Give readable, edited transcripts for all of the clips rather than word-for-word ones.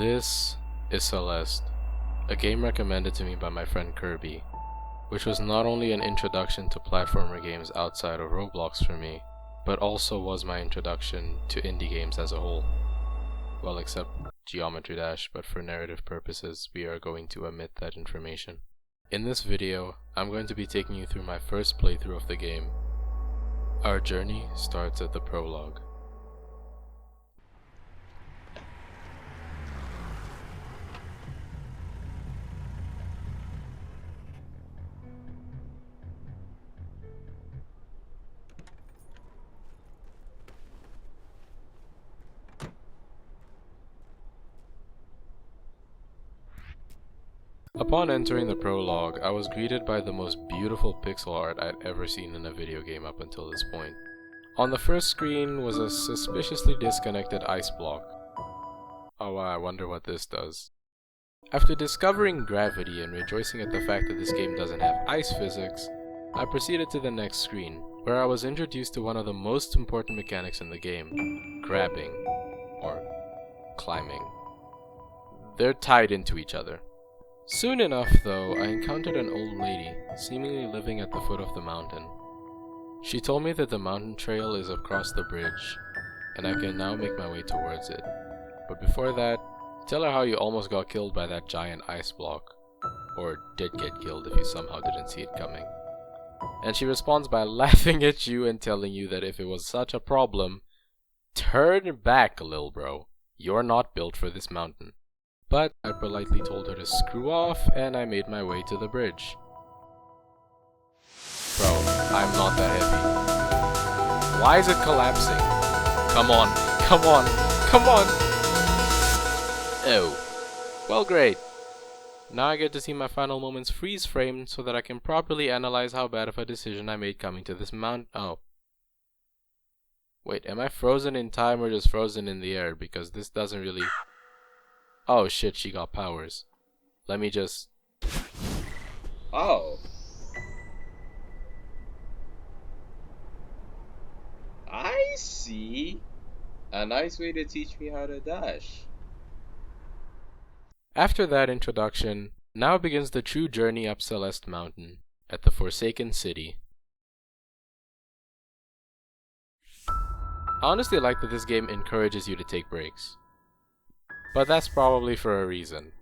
This is Celeste, a game recommended to me by my friend Kirby, which was not only an introduction to platformer games outside of Roblox for me, but also was my introduction to indie games as a whole. Well, except Geometry Dash, but for narrative purposes, we are going to omit that information. In this video, I'm going to be taking you through my first playthrough of the game. Our journey starts at the prologue. Upon entering the prologue, I was greeted by the most beautiful pixel art I'd ever seen in a video game up until this point. On the first screen was a suspiciously disconnected ice block. Oh wow, I wonder what this does. After discovering gravity and rejoicing at the fact that this game doesn't have ice physics, I proceeded to the next screen, where I was introduced to one of the most important mechanics in the game, grabbing, or climbing. They're tied into each other. Soon enough, though, I encountered an old lady, seemingly living at the foot of the mountain. She told me that the mountain trail is across the bridge, and I can now make my way towards it. But before that, tell her how you almost got killed by that giant ice block. Or did get killed if you somehow didn't see it coming. And she responds by laughing at you and telling you that if it was such a problem, turn back, lil bro. You're not built for this mountain. But I politely told her to screw off, and I made my way to the bridge. Bro, I'm not that heavy. Why is it collapsing? Come on, come on, come on! Oh. Well, great. Now I get to see my final moments freeze framed so that I can properly analyze how bad of a decision I made coming to this mount. Oh. Wait, am I frozen in time or just frozen in the air? Because this doesn't really... Oh shit, she got powers. Let me just... Oh. I see. A nice way to teach me how to dash. After that introduction, now begins the true journey up Celeste Mountain, at the Forsaken City. I honestly like that this game encourages you to take breaks. But that's probably for a reason.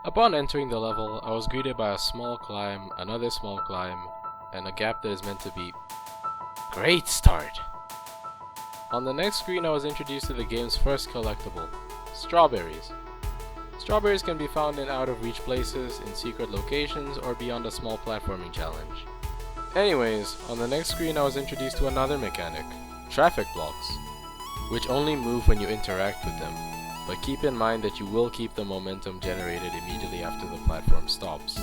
Upon entering the level, I was greeted by a small climb, another small climb, and a gap that is meant to be... Great start! On the next screen I was introduced to the game's first collectible, strawberries. Strawberries can be found in out-of-reach places, in secret locations, or beyond a small platforming challenge. Anyways, on the next screen I was introduced to another mechanic, traffic blocks, which only move when you interact with them, but keep in mind that you will keep the momentum generated immediately after the platform stops.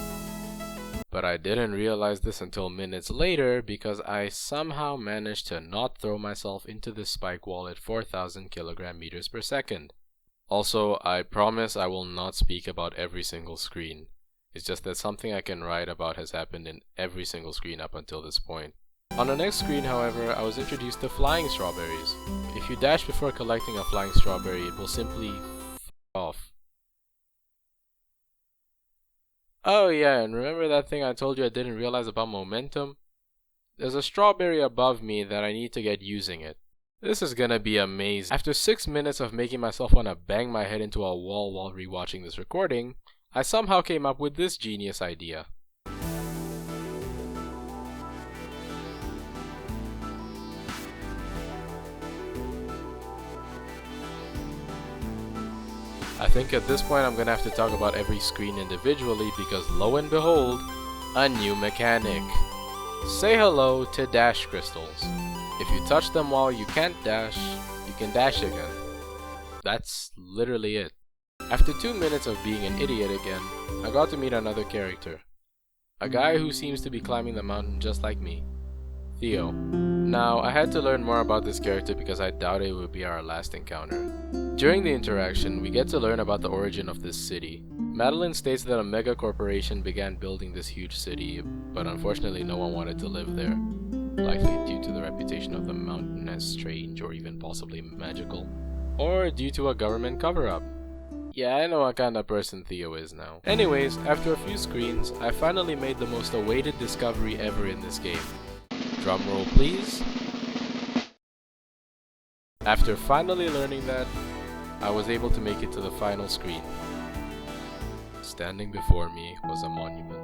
But I didn't realize this until minutes later because I somehow managed to not throw myself into the spike wall at 4,000 km/s. Also, I promise I will not speak about every single screen. It's just that something I can write about has happened in every single screen up until this point. On the next screen, however, I was introduced to flying strawberries. If you dash before collecting a flying strawberry, it will simply f*** off. Oh yeah, and remember that thing I told you I didn't realize about momentum? There's a strawberry above me that I need to get using it. This is gonna be amazing. After 6 minutes of making myself wanna bang my head into a wall while rewatching this recording, I somehow came up with this genius idea. I think at this point I'm gonna have to talk about every screen individually because lo and behold, a new mechanic. Say hello to dash crystals. If you touch them while you can't dash, you can dash again. That's literally it. After 2 minutes of being an idiot again, I got to meet another character. A guy who seems to be climbing the mountain just like me. Theo. Now, I had to learn more about this character because I doubted it would be our last encounter. During the interaction, we get to learn about the origin of this city. Madeline states that a mega corporation began building this huge city, but unfortunately no one wanted to live there. likely due to the reputation of the mountain as strange or even possibly magical, or due to a government cover-up. Yeah, I know what kind of person Theo is now. Anyways, after a few screens, I finally made the most awaited discovery ever in this game. Drumroll please. After finally learning that, I was able to make it to the final screen. Standing before me was a monument.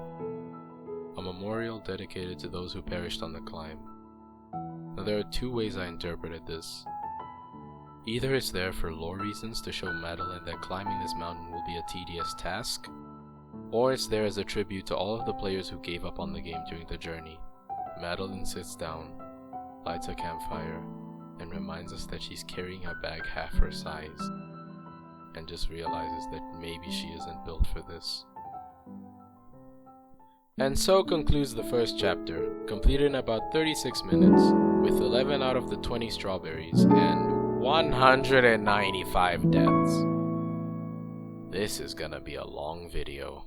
A memorial dedicated to those who perished on the climb. Now there are two ways I interpreted this. Either it's there for lore reasons to show Madeline that climbing this mountain will be a tedious task, or it's there as a tribute to all of the players who gave up on the game during the journey. Madeline sits down, lights a campfire, and reminds us that she's carrying a bag half her size, and just realizes that maybe she isn't built for this. And so concludes the first chapter, completed in about 36 minutes, with 11 out of the 20 strawberries, and 195 deaths. This is gonna be a long video.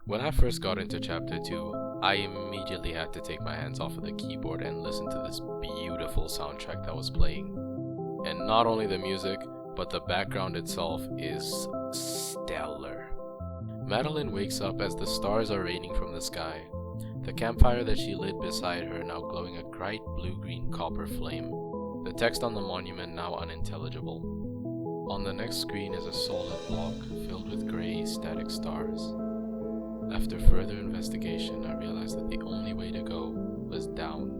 When I first got into chapter 2, I immediately had to take my hands off of the keyboard and listen to this beautiful soundtrack that was playing. And not only the music, but the background itself is stellar. Madeline wakes up as the stars are raining from the sky. The campfire that she lit beside her now glowing a bright blue-green copper flame. The text on the monument now unintelligible. On the next screen is a solid block filled with gray, static stars. After further investigation, I realized that the only way to go was down.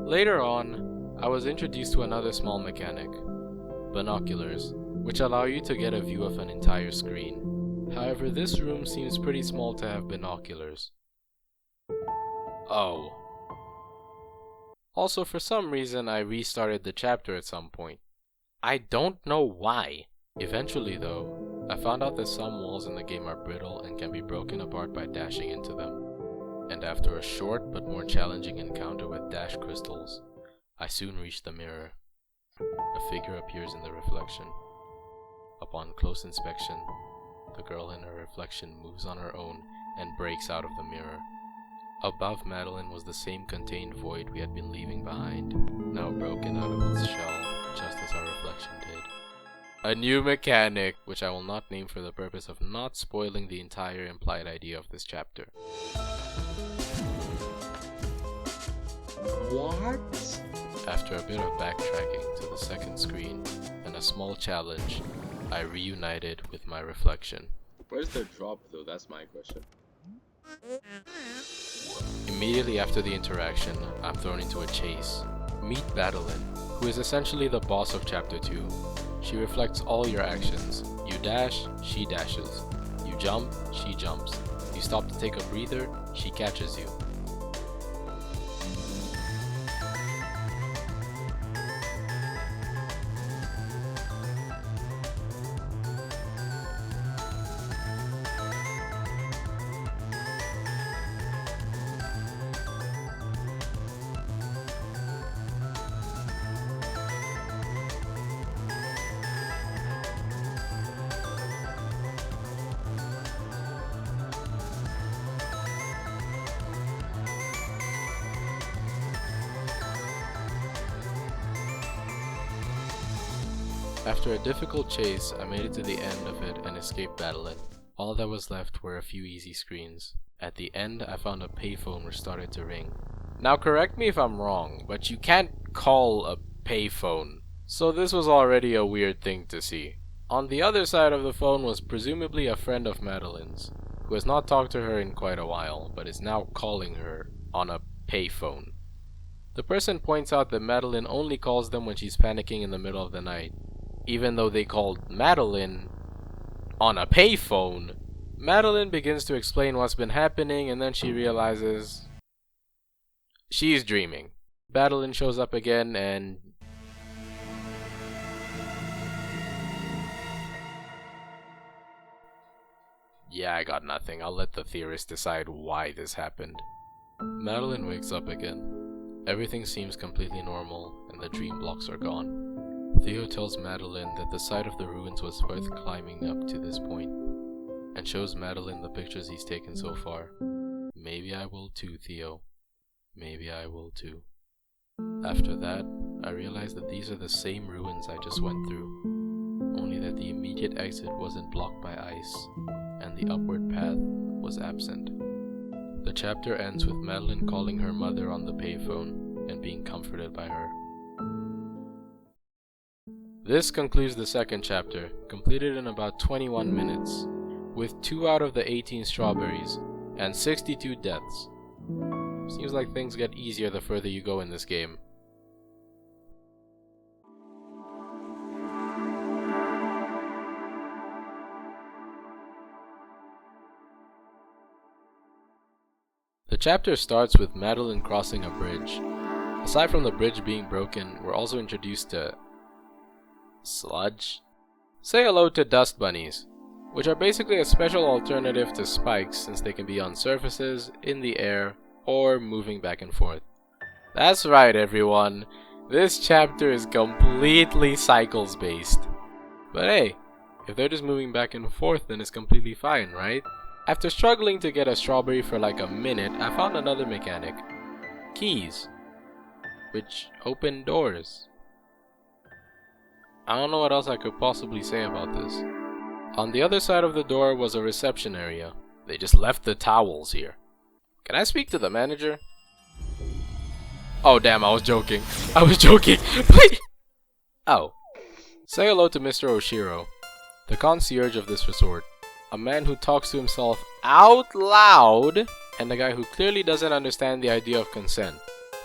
Later on, I was introduced to another small mechanic, binoculars, which allow you to get a view of an entire screen. However, this room seems pretty small to have binoculars. Oh. Also, for some reason, I restarted the chapter at some point. I don't know why. Eventually, though, I found out that some walls in the game are brittle and can be broken apart by dashing into them. And after a short but more challenging encounter with dash crystals, I soon reached the mirror. A figure appears in the reflection. Upon close inspection, the girl in her reflection moves on her own and breaks out of the mirror. Above Madeline was the same contained void we had been leaving behind, now broken out of its shell, just as our reflection did. A new mechanic, which I will not name for the purpose of not spoiling the entire implied idea of this chapter. What? After a bit of backtracking to the second screen and a small challenge, I reunited with my reflection. Where's the drop though? That's my question. Immediately after the interaction, I'm thrown into a chase. Meet Madeline, who is essentially the boss of chapter 2. She reflects all your actions. You dash, she dashes. You jump, she jumps. You stop to take a breather, she catches you. After a difficult chase, I made it to the end of it and escaped Madeline. All that was left were a few easy screens. At the end, I found a payphone which started to ring. Now correct me if I'm wrong, but you can't call a payphone. So this was already a weird thing to see. On the other side of the phone was presumably a friend of Madeline's, who has not talked to her in quite a while, but is now calling her on a payphone. The person points out that Madeline only calls them when she's panicking in the middle of the night. Even though they called Madeline on a payphone, Madeline begins to explain what's been happening, and then she realizes she's dreaming. Madeline shows up again and yeah, I got nothing. I'll let the theorist decide why this happened. Madeline wakes up again. Everything seems completely normal, and the dream blocks are gone. Theo tells Madeline that the site of the ruins was worth climbing up to this point. and shows Madeline the pictures he's taken so far. Maybe I will too, Theo. Maybe I will too. After that, I realized that these are the same ruins I just went through, only that the immediate exit wasn't blocked by ice, and the upward path was absent. The chapter ends with Madeline calling her mother on the payphone and being comforted by her. This concludes the second chapter, completed in about 21 minutes, with 2 out of the 18 strawberries, and 62 deaths. Seems like things get easier the further you go in this game. The chapter starts with Madeline crossing a bridge. Aside from the bridge being broken, we're also introduced to sludge. Say hello to dust bunnies, which are basically a special alternative to spikes since they can be on surfaces, in the air, or moving back and forth. That's right, everyone. This chapter is completely cycles based. But hey, if they're just moving back and forth, then it's completely fine, right? After struggling to get a strawberry for like a minute, I found another mechanic. Keys, which open doors. I don't know what else I could possibly say about this. On the other side of the door was a reception area. They just left the towels here. Can I speak to the manager? Oh damn, I was joking. I was joking. Please. Oh. Say hello to Mr. Oshiro, the concierge of this resort. A man who talks to himself out loud, and a guy who clearly doesn't understand the idea of consent.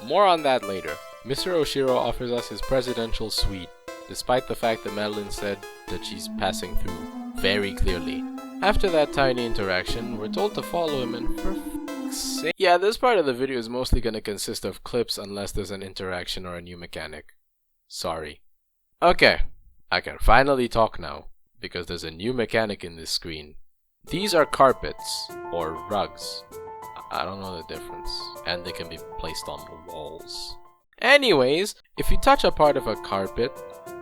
More on that later. Mr. Oshiro offers us his presidential suite, despite the fact that Madeline said that she's passing through very clearly. After that tiny interaction, we're told to follow him, and for f***'s sake. Yeah, this part of the video is mostly gonna consist of clips unless there's an interaction or a new mechanic. Sorry. Okay, I can finally talk now, because there's a new mechanic in this screen. These are carpets, or rugs. I don't know the difference, and they can be placed on the walls. Anyways, if you touch a part of a carpet,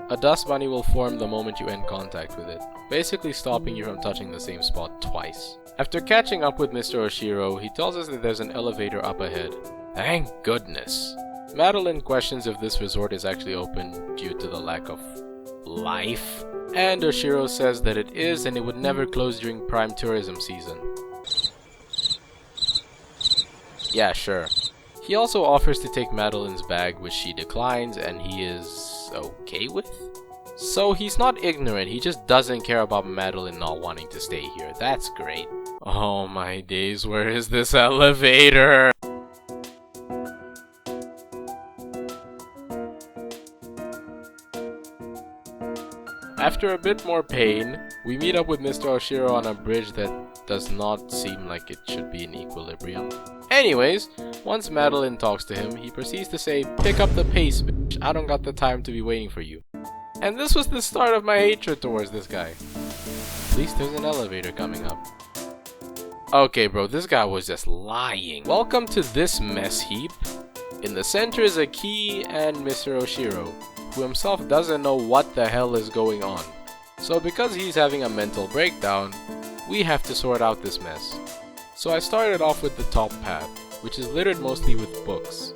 a dust bunny will form the moment you end contact with it, basically stopping you from touching the same spot twice. After catching up with Mr. Oshiro, he tells us that there's an elevator up ahead. Thank goodness. Madeline questions if this resort is actually open due to the lack of life, and Oshiro says that it is and it would never close during prime tourism season. Yeah, sure. He also offers to take Madeline's bag, which she declines, and he is okay with? So he's not ignorant, he just doesn't care about Madeline not wanting to stay here. That's great. Oh my days, where is this elevator? After a bit more pain, we meet up with Mr. Oshiro on a bridge that does not seem like it should be in equilibrium. Anyways, once Madeline talks to him, he proceeds to say, "Pick up the pace, bitch. I don't got the time to be waiting for you." And this was the start of my hatred towards this guy. At least there's an elevator coming up. Okay, bro, this guy was just lying. Welcome to this mess heap. In the center is a key and Mr. Oshiro, who himself doesn't know what the hell is going on. So because he's having a mental breakdown, we have to sort out this mess. So I started off with the top path, which is littered mostly with books.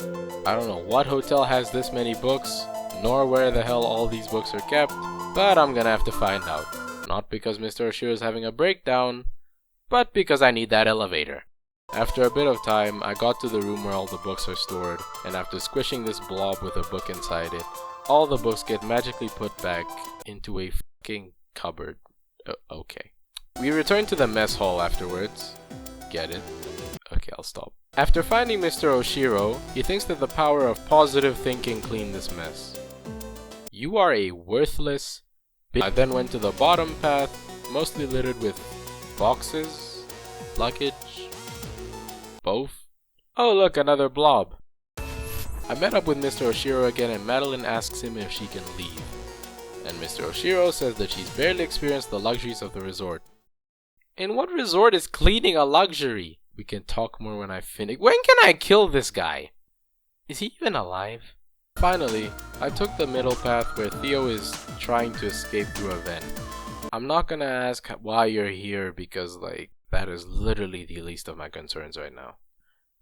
I don't know what hotel has this many books, nor where the hell all these books are kept, but I'm gonna have to find out. Not because Mr. Oshiro is having a breakdown, but because I need that elevator. After a bit of time, I got to the room where all the books are stored, and after squishing this blob with a book inside it, all the books get magically put back into a fucking cupboard. Okay. We return to the mess hall afterwards. Get it? Okay, I'll stop. After finding Mr. Oshiro, he thinks that the power of positive thinking cleaned this mess. You are a worthless bitch. I then went to the bottom path, mostly littered with boxes, luggage, both. Oh look, another blob. I met up with Mr. Oshiro again and Madeline asks him if she can leave. And Mr. Oshiro says that she's barely experienced the luxuries of the resort. In what resort is cleaning a luxury? We can talk more when I finish. When can I kill this guy? Is he even alive? Finally, I took the middle path where Theo is trying to escape through a vent. I'm not gonna ask why you're here because, like, that is literally the least of my concerns right now.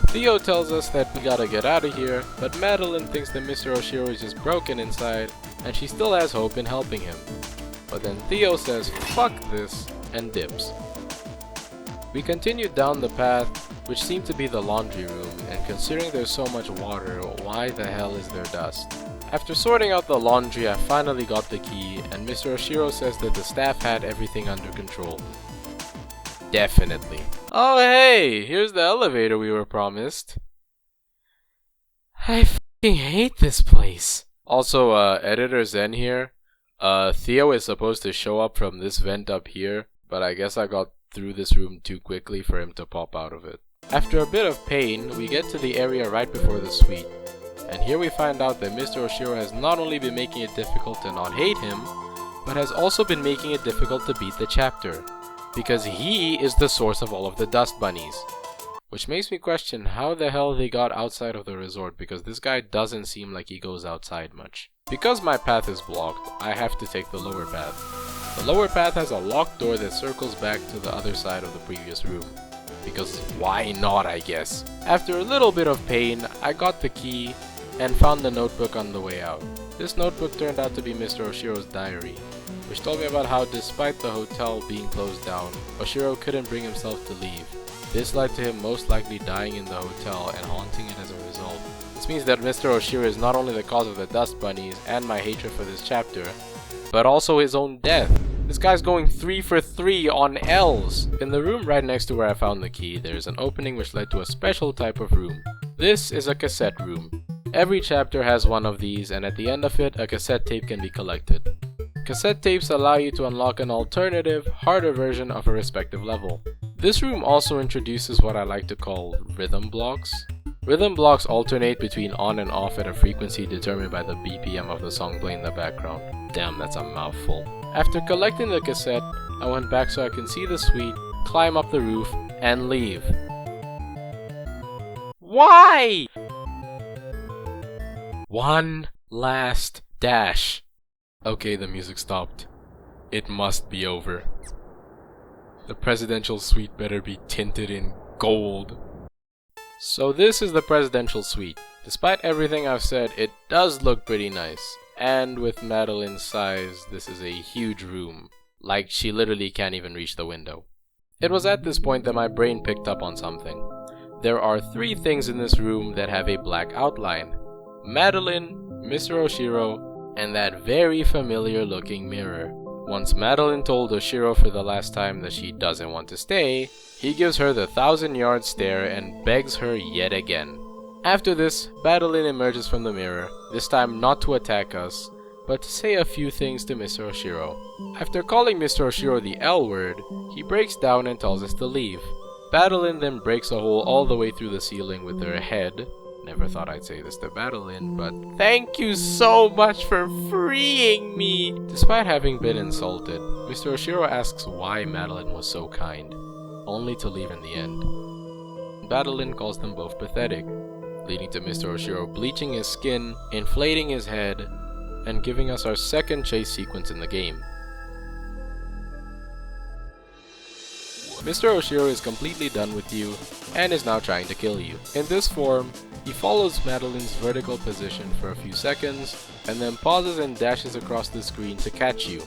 Theo tells us that we gotta get out of here, but Madeline thinks that Mr. Oshiro is just broken inside, and she still has hope in helping him. But then Theo says, fuck this, and dips. We continued down the path, which seemed to be the laundry room, and considering there's so much water, why the hell is there dust? After sorting out the laundry, I finally got the key, and Mr. Oshiro says that the staff had everything under control. Definitely. Oh hey, here's the elevator we were promised. I f***ing hate this place. Also, Editor Zen here. Theo is supposed to show up from this vent up here, but I guess I got through this room too quickly for him to pop out of it. After a bit of pain, we get to the area right before the suite. And here we find out that Mr. Oshiro has not only been making it difficult to not hate him, but has also been making it difficult to beat the chapter. Because he is the source of all of the dust bunnies. Which makes me question how the hell they got outside of the resort, because this guy doesn't seem like he goes outside much. Because my path is blocked, I have to take the lower path. The lower path has a locked door that circles back to the other side of the previous room. Because why not, I guess. After a little bit of pain, I got the key and found the notebook on the way out. This notebook turned out to be Mr. Oshiro's diary, which told me about how despite the hotel being closed down, Oshiro couldn't bring himself to leave. This led to him most likely dying in the hotel and haunting it as a result. This means that Mr. Oshiro is not only the cause of the dust bunnies and my hatred for this chapter, but also his own death. This guy's going 3 for 3 on L's. In the room right next to where I found the key, there's an opening which led to a special type of room. This is a cassette room. Every chapter has one of these, and at the end of it, a cassette tape can be collected. Cassette tapes allow you to unlock an alternative, harder version of a respective level. This room also introduces what I like to call rhythm blocks. Rhythm blocks alternate between on and off at a frequency determined by the BPM of the song playing in the background. Damn, that's a mouthful. After collecting the cassette, I went back so I can see the suite, climb up the roof, and leave. Why? One last dash. Okay, the music stopped. It must be over. The presidential suite better be tinted in gold. So this is the presidential suite. Despite everything I've said, it does look pretty nice. And with Madeline's size, this is a huge room. Like, she literally can't even reach the window. It was at this point that my brain picked up on something. There are 3 things in this room that have a black outline. Madeline, Mr. Oshiro, and that very familiar looking mirror. Once Madeline told Oshiro for the last time that she doesn't want to stay, he gives her the 1,000-yard stare and begs her yet again. After this, Madeline emerges from the mirror, this time not to attack us, but to say a few things to Mr. Oshiro. After calling Mr. Oshiro the L word, he breaks down and tells us to leave. Madeline then breaks a hole all the way through the ceiling with her head. Never thought I'd say this to Madeline, but thank you so much for freeing me! Despite having been insulted, Mr. Oshiro asks why Madeline was so kind, only to leave in the end. Madeline calls them both pathetic, leading to Mr. Oshiro bleaching his skin, inflating his head, and giving us our second chase sequence in the game. Mr. Oshiro is completely done with you, and is now trying to kill you. In this form, he follows Madeline's vertical position for a few seconds, and then pauses and dashes across the screen to catch you.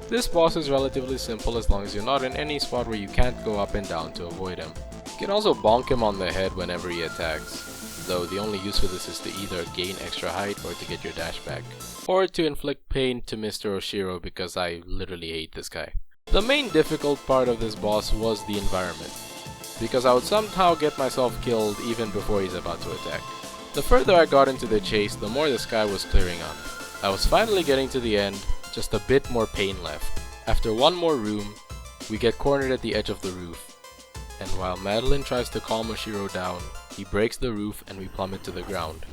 This boss is relatively simple as long as you're not in any spot where you can't go up and down to avoid him. You can also bonk him on the head whenever he attacks, though the only use for this is to either gain extra height or to get your dash back, or to inflict pain to Mr. Oshiro because I literally hate this guy. The main difficult part of this boss was the environment, because I would somehow get myself killed even before he's about to attack. The further I got into the chase, the more the sky was clearing up. I was finally getting to the end, just a bit more pain left. After one more room, we get cornered at the edge of the roof, and while Madeline tries to calm Oshiro down, he breaks the roof and we plummet to the ground.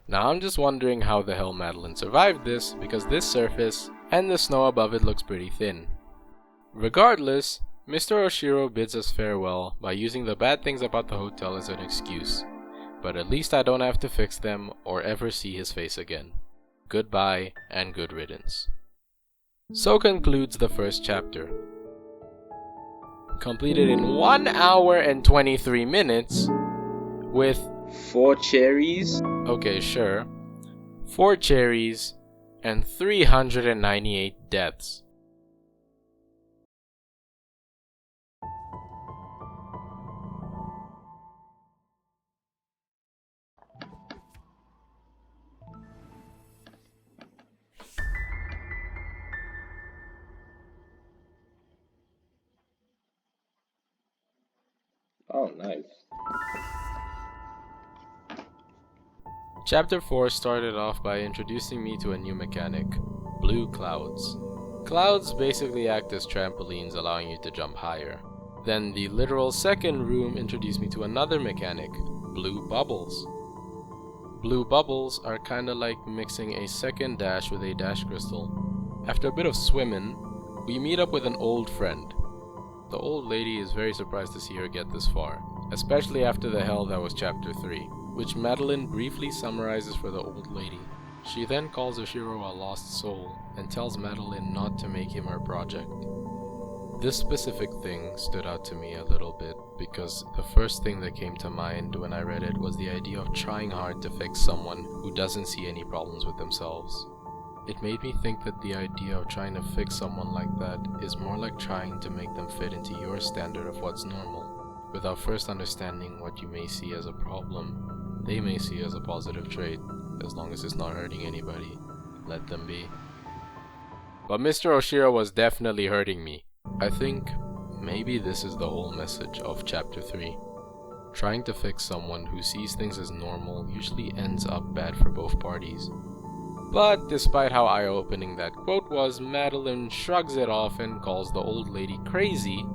Now I'm just wondering how the hell Madeline survived this, because this surface and the snow above it looks pretty thin. Regardless, Mr. Oshiro bids us farewell by using the bad things about the hotel as an excuse, but at least I don't have to fix them or ever see his face again. goodbye and good riddance. So concludes the first chapter. Completed in 1 hour and 23 minutes with 4 cherries. Okay, sure. 4 cherries and 398 deaths. Oh, nice. Chapter 4 started off by introducing me to a new mechanic, blue clouds. Clouds basically act as trampolines, allowing you to jump higher. Then the literal second room introduced me to another mechanic, blue bubbles. Blue bubbles are kinda like mixing a second dash with a dash crystal. After a bit of swimming, we meet up with an old friend. The old lady is very surprised to see her get this far, especially after the hell that was chapter 3, which Madeline briefly summarizes for the old lady. She then calls Oshiro a lost soul and tells Madeline not to make him her project. This specific thing stood out to me a little bit because the first thing that came to mind when I read it was the idea of trying hard to fix someone who doesn't see any problems with themselves. It made me think that the idea of trying to fix someone like that is more like trying to make them fit into your standard of what's normal, without first understanding what you may see as a problem, they may see as a positive trait. As long as it's not hurting anybody, let them be. But Mr. Oshiro was definitely hurting me. I think maybe this is the whole message of chapter 3. Trying to fix someone who sees things as normal usually ends up bad for both parties. But despite how eye-opening that quote was, Madeline shrugs it off and calls the old lady crazy,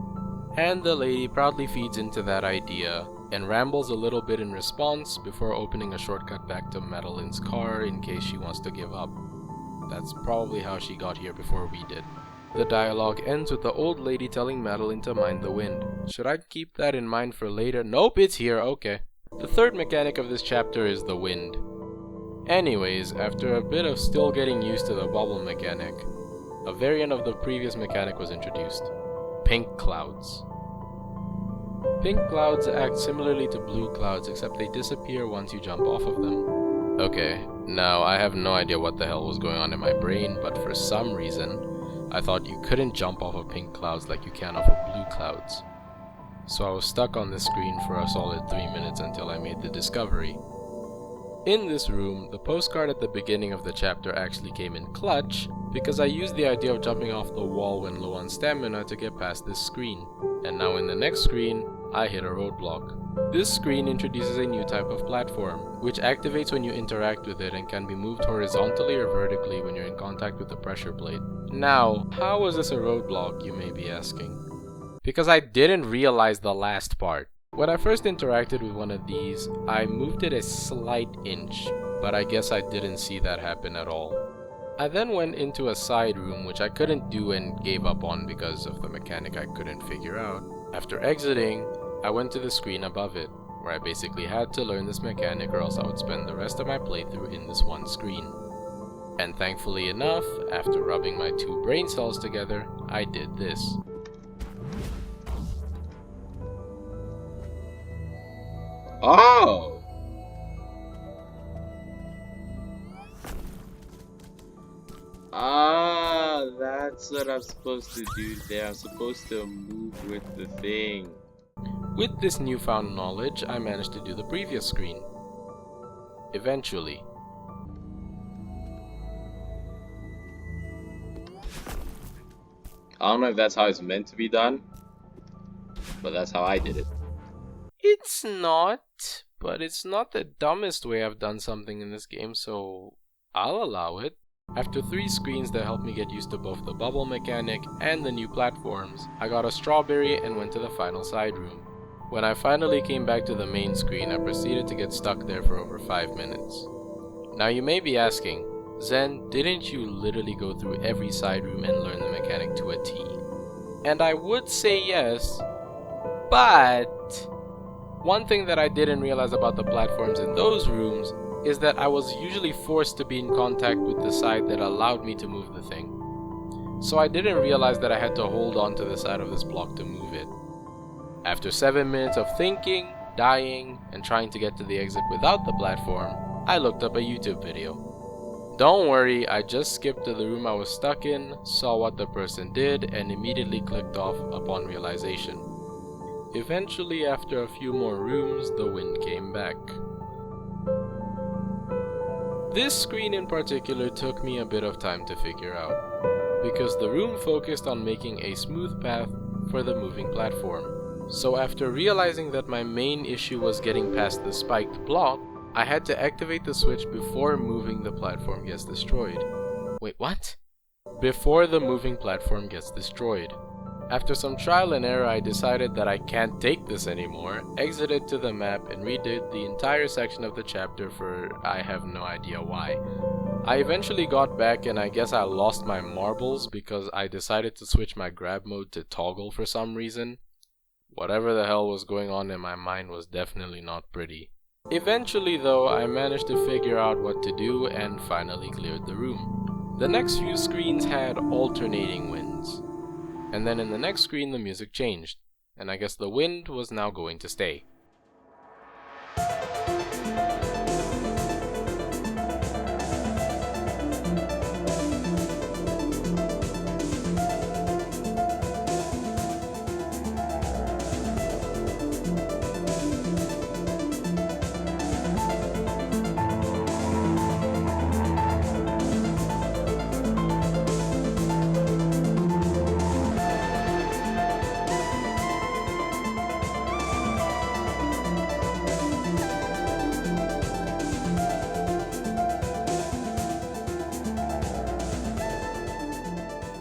and the lady proudly feeds into that idea and rambles a little bit in response before opening a shortcut back to Madeline's car in case she wants to give up. That's probably how she got here before we did. The dialogue ends with the old lady telling Madeline to mind the wind. Should I keep that in mind for later? Nope, it's here, okay. The third mechanic of this chapter is the wind. Anyways, after a bit of still getting used to the bubble mechanic, a variant of the previous mechanic was introduced. Pink clouds. Pink clouds act similarly to blue clouds, except they disappear once you jump off of them. Okay, now I have no idea what the hell was going on in my brain, but for some reason, I thought you couldn't jump off of pink clouds like you can off of blue clouds. So I was stuck on this screen for a solid 3 minutes until I made the discovery. In this room, the postcard at the beginning of the chapter actually came in clutch because I used the idea of jumping off the wall when low on stamina to get past this screen. And now in the next screen, I hit a roadblock. This screen introduces a new type of platform, which activates when you interact with it and can be moved horizontally or vertically when you're in contact with the pressure plate. Now, how was this a roadblock, you may be asking? Because I didn't realize the last part. When I first interacted with one of these, I moved it a slight inch, but I guess I didn't see that happen at all. I then went into a side room which I couldn't do and gave up on because of the mechanic I couldn't figure out. After exiting, I went to the screen above it, where I basically had to learn this mechanic or else I would spend the rest of my playthrough in this one screen. And thankfully enough, after rubbing my 2 brain cells together, I did this. Oh! Ah, that's what I'm supposed to do there. I'm supposed to move with the thing. With this newfound knowledge, I managed to do the previous screen. Eventually. I don't know if that's how it's meant to be done, but that's how I did it. It's not, but it's not the dumbest way I've done something in this game, so I'll allow it. After 3 screens that helped me get used to both the bubble mechanic and the new platforms, I got a strawberry and went to the final side room. When I finally came back to the main screen, I proceeded to get stuck there for over 5 minutes. Now you may be asking, Zen, didn't you literally go through every side room and learn the mechanic to a T? And I would say yes, but one thing that I didn't realize about the platforms in those rooms is that I was usually forced to be in contact with the side that allowed me to move the thing. So I didn't realize that I had to hold on to the side of this block to move it. After 7 minutes of thinking, dying, and trying to get to the exit without the platform, I looked up a YouTube video. Don't worry, I just skipped to the room I was stuck in, saw what the person did, and immediately clicked off upon realization. Eventually, after a few more rooms, the wind came back. This screen in particular took me a bit of time to figure out, because the room focused on making a smooth path for the moving platform. So after realizing that my main issue was getting past the spiked block, I had to activate the switch before moving the platform gets destroyed. Wait, what? Before the moving platform gets destroyed. After some trial and error, I decided that I can't take this anymore, exited to the map, and redid the entire section of the chapter for I have no idea why. I eventually got back, and I guess I lost my marbles because I decided to switch my grab mode to toggle for some reason. Whatever the hell was going on in my mind was definitely not pretty. Eventually though, I managed to figure out what to do and finally cleared the room. The next few screens had alternating winds. And then in the next screen the music changed, and I guess the wind was now going to stay.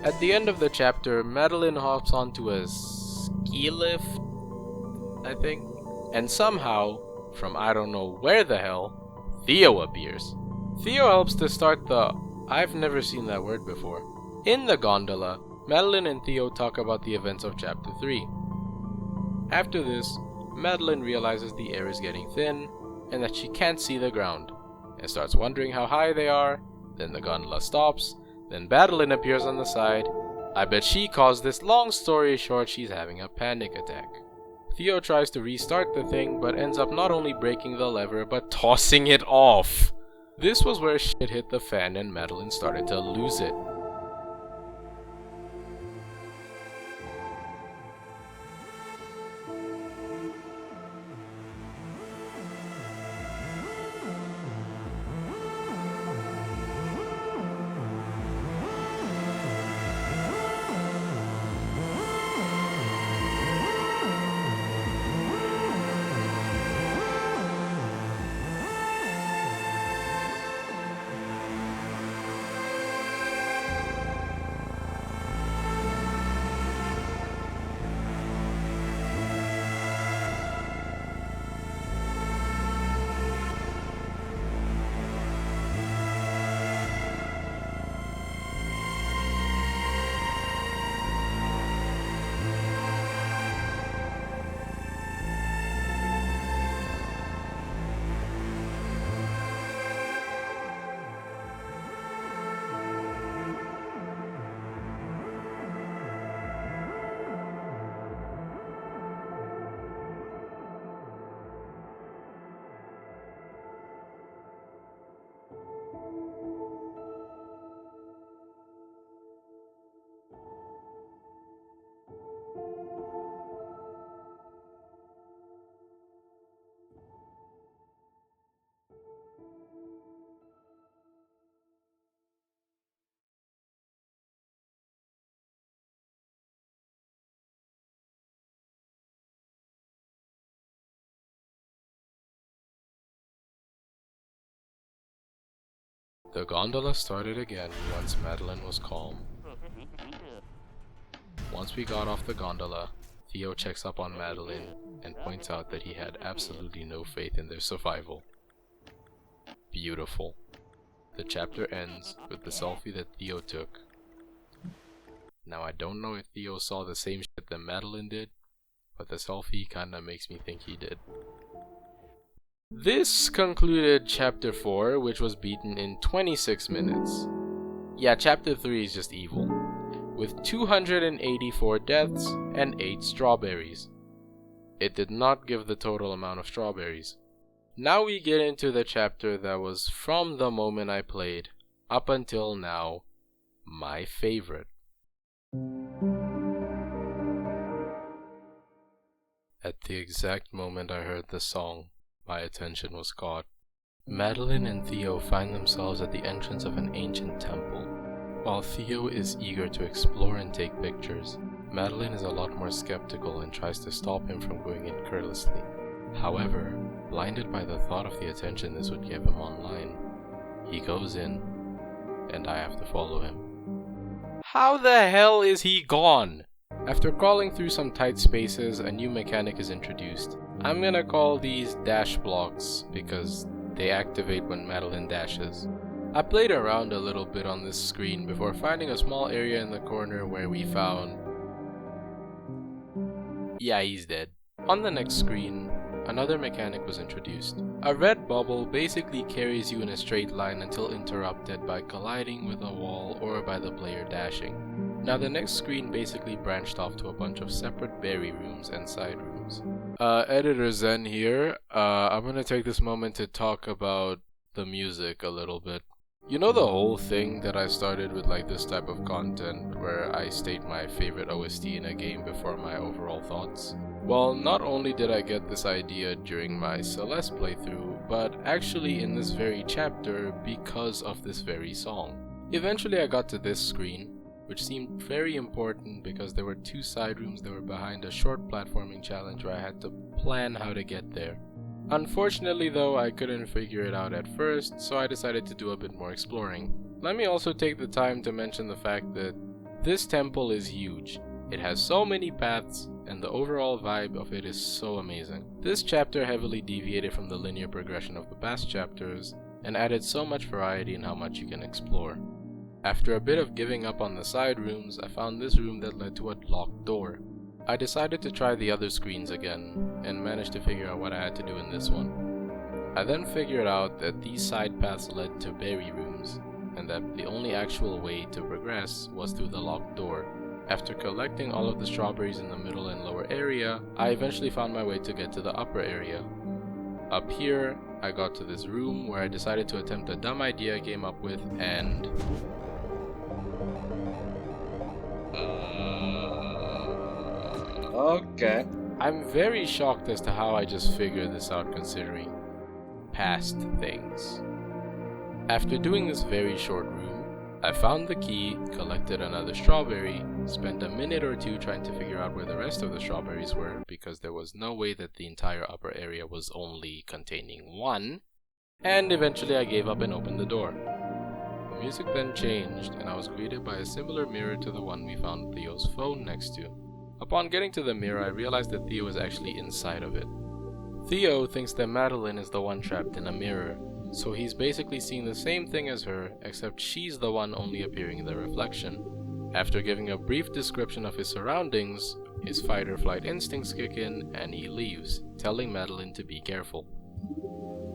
At the end of the chapter, Madeline hops onto a ski lift, I think, and somehow, from I don't know where the hell, Theo appears. Theo helps to start the I've never seen that word before. In the gondola, Madeline and Theo talk about the events of chapter 3. After this, Madeline realizes the air is getting thin and that she can't see the ground, and starts wondering how high they are. Then the gondola stops. Then Madeline appears on the side. I bet she caused this. Long story short, she's having a panic attack. Theo tries to restart the thing, but ends up not only breaking the lever, but tossing it off. This was where shit hit the fan and Madeline started to lose it. The gondola started again once Madeline was calm. Once we got off the gondola, Theo checks up on Madeline and points out that he had absolutely no faith in their survival. Beautiful. The chapter ends with the selfie that Theo took. Now I don't know if Theo saw the same shit that Madeline did, but the selfie kinda makes me think he did. This concluded Chapter 4, which was beaten in 26 minutes. Yeah, Chapter 3 is just evil, with 284 deaths and 8 strawberries. It did not give the total amount of strawberries. Now we get into the chapter that was, from the moment I played up until now, my favorite. At the exact moment I heard the song, my attention was caught. Madeline and Theo find themselves at the entrance of an ancient temple. While Theo is eager to explore and take pictures, Madeline is a lot more skeptical and tries to stop him from going in carelessly. However, blinded by the thought of the attention this would give him online, he goes in, and I have to follow him. How the hell is he gone? After crawling through some tight spaces, a new mechanic is introduced. I'm gonna call these dash blocks because they activate when Madeline dashes. I played around a little bit on this screen before finding a small area in the corner where we found... Yeah, he's dead. On the next screen, another mechanic was introduced. A red bubble basically carries you in a straight line until interrupted by colliding with a wall or by the player dashing. Now the next screen basically branched off to a bunch of separate berry rooms and side rooms. Editor Zen here. I'm gonna take this moment to talk about the music a little bit. You know the whole thing that I started with, like, this type of content where I state my favorite OST in a game before my overall thoughts? Well, not only did I get this idea during my Celeste playthrough, but actually in this very chapter because of this very song. Eventually I got to this screen, which seemed very important because there were 2 side rooms that were behind a short platforming challenge where I had to plan how to get there. Unfortunately though, I couldn't figure it out at first, so I decided to do a bit more exploring. Let me also take the time to mention the fact that this temple is huge. It has so many paths, and the overall vibe of it is so amazing. This chapter heavily deviated from the linear progression of the past chapters, and added so much variety in how much you can explore. After a bit of giving up on the side rooms, I found this room that led to a locked door. I decided to try the other screens again, and managed to figure out what I had to do in this one. I then figured out that these side paths led to berry rooms, and that the only actual way to progress was through the locked door. After collecting all of the strawberries in the middle and lower area, I eventually found my way to get to the upper area. Up here, I got to this room where I decided to attempt a dumb idea I came up with, and... Okay. I'm very shocked as to how I just figured this out considering past things. After doing this very short room, I found the key, collected another strawberry, spent a minute or two trying to figure out where the rest of the strawberries were because there was no way that the entire upper area was only containing 1, and eventually I gave up and opened the door. The music then changed and I was greeted by a similar mirror to the one we found Theo's phone next to. Upon getting to the mirror, I realized that Theo was actually inside of it. Theo thinks that Madeline is the one trapped in a mirror, so he's basically seeing the same thing as her, except she's the one only appearing in the reflection. After giving a brief description of his surroundings, his fight-or-flight instincts kick in and he leaves, telling Madeline to be careful.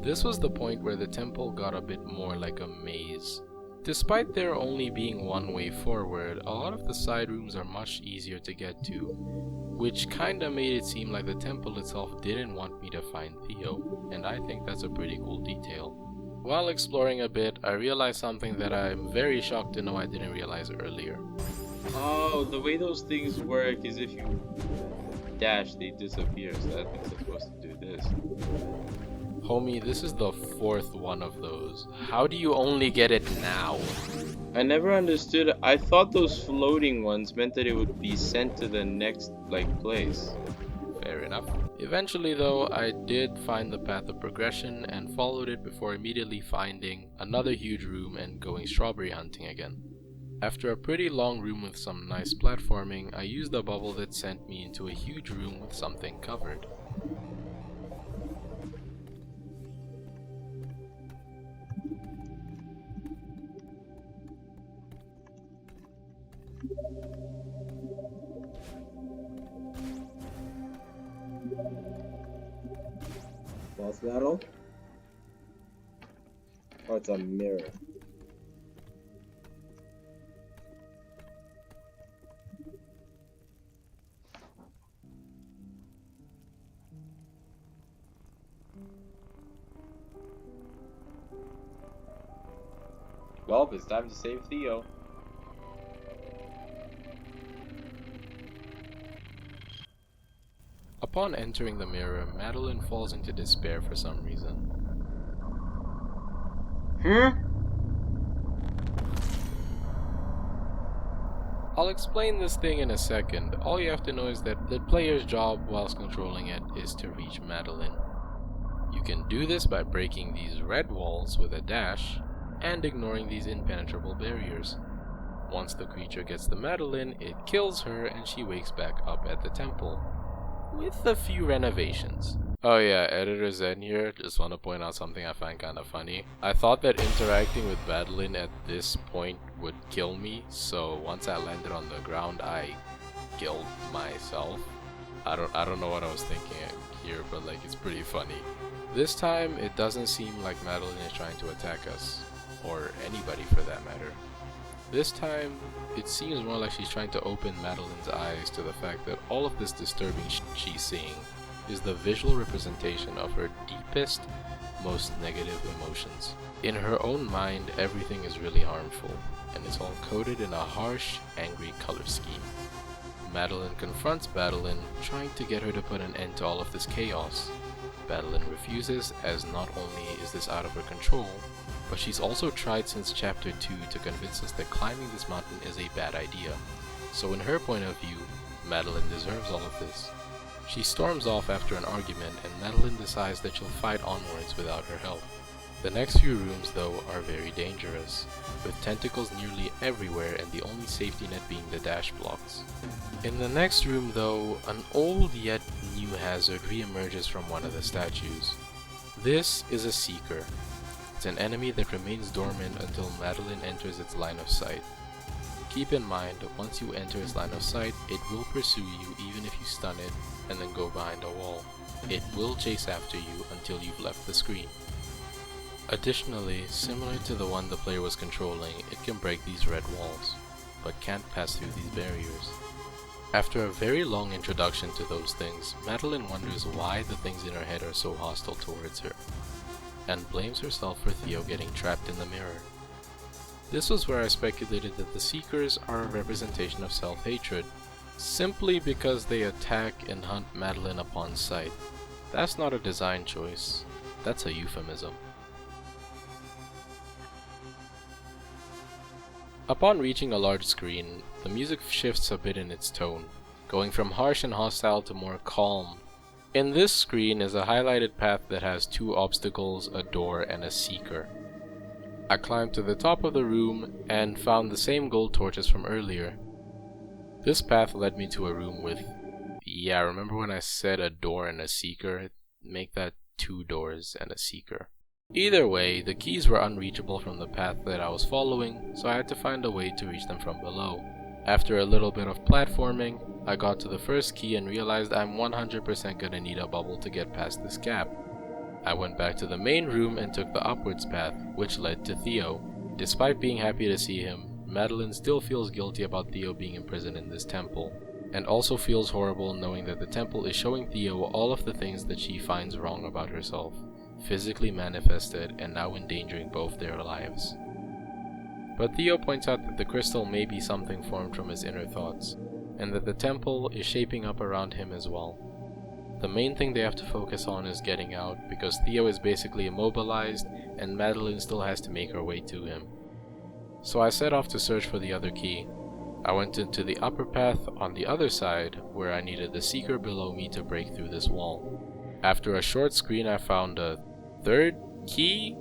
This was the point where the temple got a bit more like a maze. Despite there only being one way forward, a lot of the side rooms are much easier to get to, which kinda made it seem like the temple itself didn't want me to find Theo, and I think that's a pretty cool detail. While exploring a bit, I realized something that I'm very shocked to know I didn't realize earlier. Oh, the way those things work is if you dash, they disappear, so that means I'm supposed to do this. Homie, this is the 4th one of those. How do you only get it now? I never understood. I thought those floating ones meant that it would be sent to the next, place. Fair enough. Eventually though, I did find the path of progression and followed it before immediately finding another huge room and going strawberry hunting again. After a pretty long room with some nice platforming, I used the bubble that sent me into a huge room with something covered. Boss battle? Oh, it's a mirror. Well, it's time to save Theo. Upon entering the mirror, Madeline falls into despair for some reason. I'll explain this thing in a second. All you have to know is that the player's job whilst controlling it is to reach Madeline. You can do this by breaking these red walls with a dash and ignoring these impenetrable barriers. Once the creature gets the Madeline, it kills her and she wakes back up at the temple. With a few renovations. Oh yeah, Editor Zen here, just want to point out something I find kind of funny. I thought that interacting with Madeline at this point would kill me, so once I landed on the ground, I killed myself. I don't know what I was thinking here, but like it's pretty funny. This time, it doesn't seem like Madeline is trying to attack us, or anybody for that matter. This time, it seems more like she's trying to open Madeline's eyes to the fact that all of this disturbing she's seeing is the visual representation of her deepest, most negative emotions. In her own mind, everything is really harmful, and it's all coded in a harsh, angry color scheme. Madeline confronts Madeline, trying to get her to put an end to all of this chaos. Madeline refuses, as not only is this out of her control, but she's also tried since chapter 2 to convince us that climbing this mountain is a bad idea. So in her point of view, Madeline deserves all of this. She storms off after an argument, and Madeline decides that she'll fight onwards without her help. The next few rooms though are very dangerous, with tentacles nearly everywhere and the only safety net being the dash blocks. In the next room though, an old yet new hazard re-emerges from one of the statues. This is a Seeker. It's an enemy that remains dormant until Madeline enters its line of sight. Keep in mind, once you enter its line of sight, it will pursue you even if you stun it and then go behind a wall. It will chase after you until you've left the screen. Additionally, similar to the one the player was controlling, it can break these red walls, but can't pass through these barriers. After a very long introduction to those things, Madeline wonders why the things in her head are so hostile towards her, and blames herself for Theo getting trapped in the mirror. This was where I speculated that the Seekers are a representation of self-hatred, simply because they attack and hunt Madeline upon sight. That's not a design choice, that's a euphemism. Upon reaching a large screen, the music shifts a bit in its tone, going from harsh and hostile to more calm. In this screen is a highlighted path that has 2 obstacles, a door, and a Seeker. I climbed to the top of the room and found the same gold torches from earlier. This path led me to a room with, yeah, remember when I said a door and a Seeker? Make that 2 doors and a Seeker. Either way, the keys were unreachable from the path that I was following, so I had to find a way to reach them from below. After a little bit of platforming, I got to the first key and realized I'm 100% gonna need a bubble to get past this gap. I went back to the main room and took the upwards path, which led to Theo. Despite being happy to see him, Madeline still feels guilty about Theo being imprisoned in this temple, and also feels horrible knowing that the temple is showing Theo all of the things that she finds wrong about herself, physically manifested and now endangering both their lives. But Theo points out that the crystal may be something formed from his inner thoughts, and that the temple is shaping up around him as well. The main thing they have to focus on is getting out, because Theo is basically immobilized and Madeline still has to make her way to him. So I set off to search for the other key. I went into the upper path on the other side, where I needed the Seeker below me to break through this wall. After a short screen, I found a 3rd key?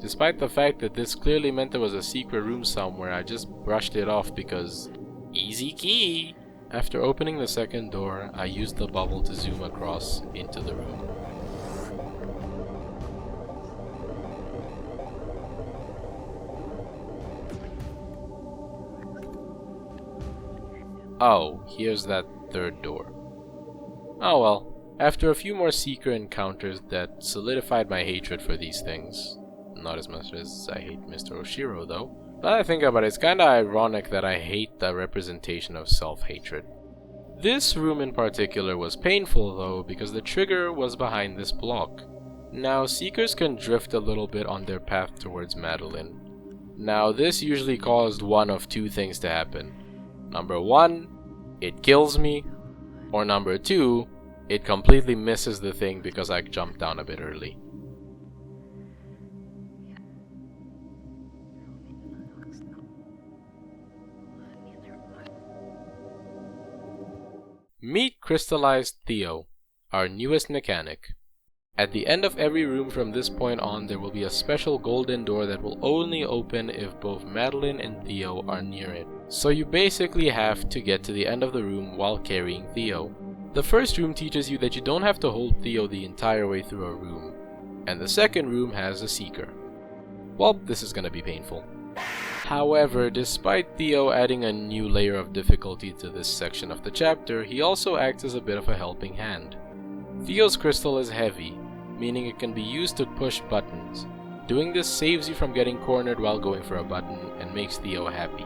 Despite the fact that this clearly meant there was a secret room somewhere, I just brushed it off because easy key! After opening the 2nd door, I used the bubble to zoom across into the room. Oh, here's that 3rd door. Oh well. After a few more Seeker encounters that solidified my hatred for these things, Not as much as I hate Mr. Oshiro though. Now that I think about it, it's kinda ironic that I hate the representation of self-hatred. This room in particular was painful though because the trigger was behind this block. Now seekers can drift a little bit on their path towards Madeline. Now this usually caused one of two things to happen. Number one, it kills me, or number two, it completely misses the thing because I jumped down a bit early. Meet Crystallized Theo, our newest mechanic. At the end of every room from this point on, there will be a special golden door that will only open if both Madeline and Theo are near it. So you basically have to get to the end of the room while carrying Theo. The first room teaches you that you don't have to hold Theo the entire way through a room, and the second room has a seeker. Well, this is gonna be painful. However, despite Theo adding a new layer of difficulty to this section of the chapter, he also acts as a bit of a helping hand. Theo's crystal is heavy, meaning it can be used to push buttons. Doing this saves you from getting cornered while going for a button and makes Theo happy.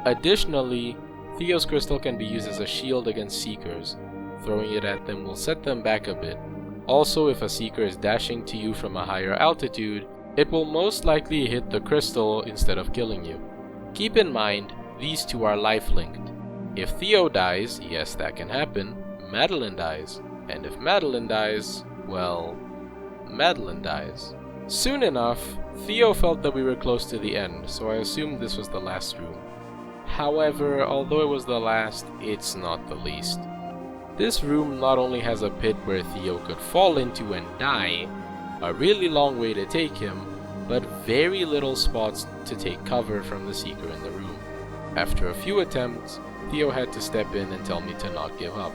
Additionally, Theo's crystal can be used as a shield against seekers. Throwing it at them will set them back a bit. Also, if a seeker is dashing to you from a higher altitude, it will most likely hit the crystal instead of killing you. Keep in mind, these two are life-linked. If Theo dies, yes that can happen, Madeline dies. And if Madeline dies, well, Madeline dies. Soon enough, Theo felt that we were close to the end, so I assumed this was the last room. However, although it was the last, it's not the least. This room not only has a pit where Theo could fall into and die, a really long way to take him, but very little spots to take cover from the seeker in the room. After a few attempts, Theo had to step in and tell me to not give up,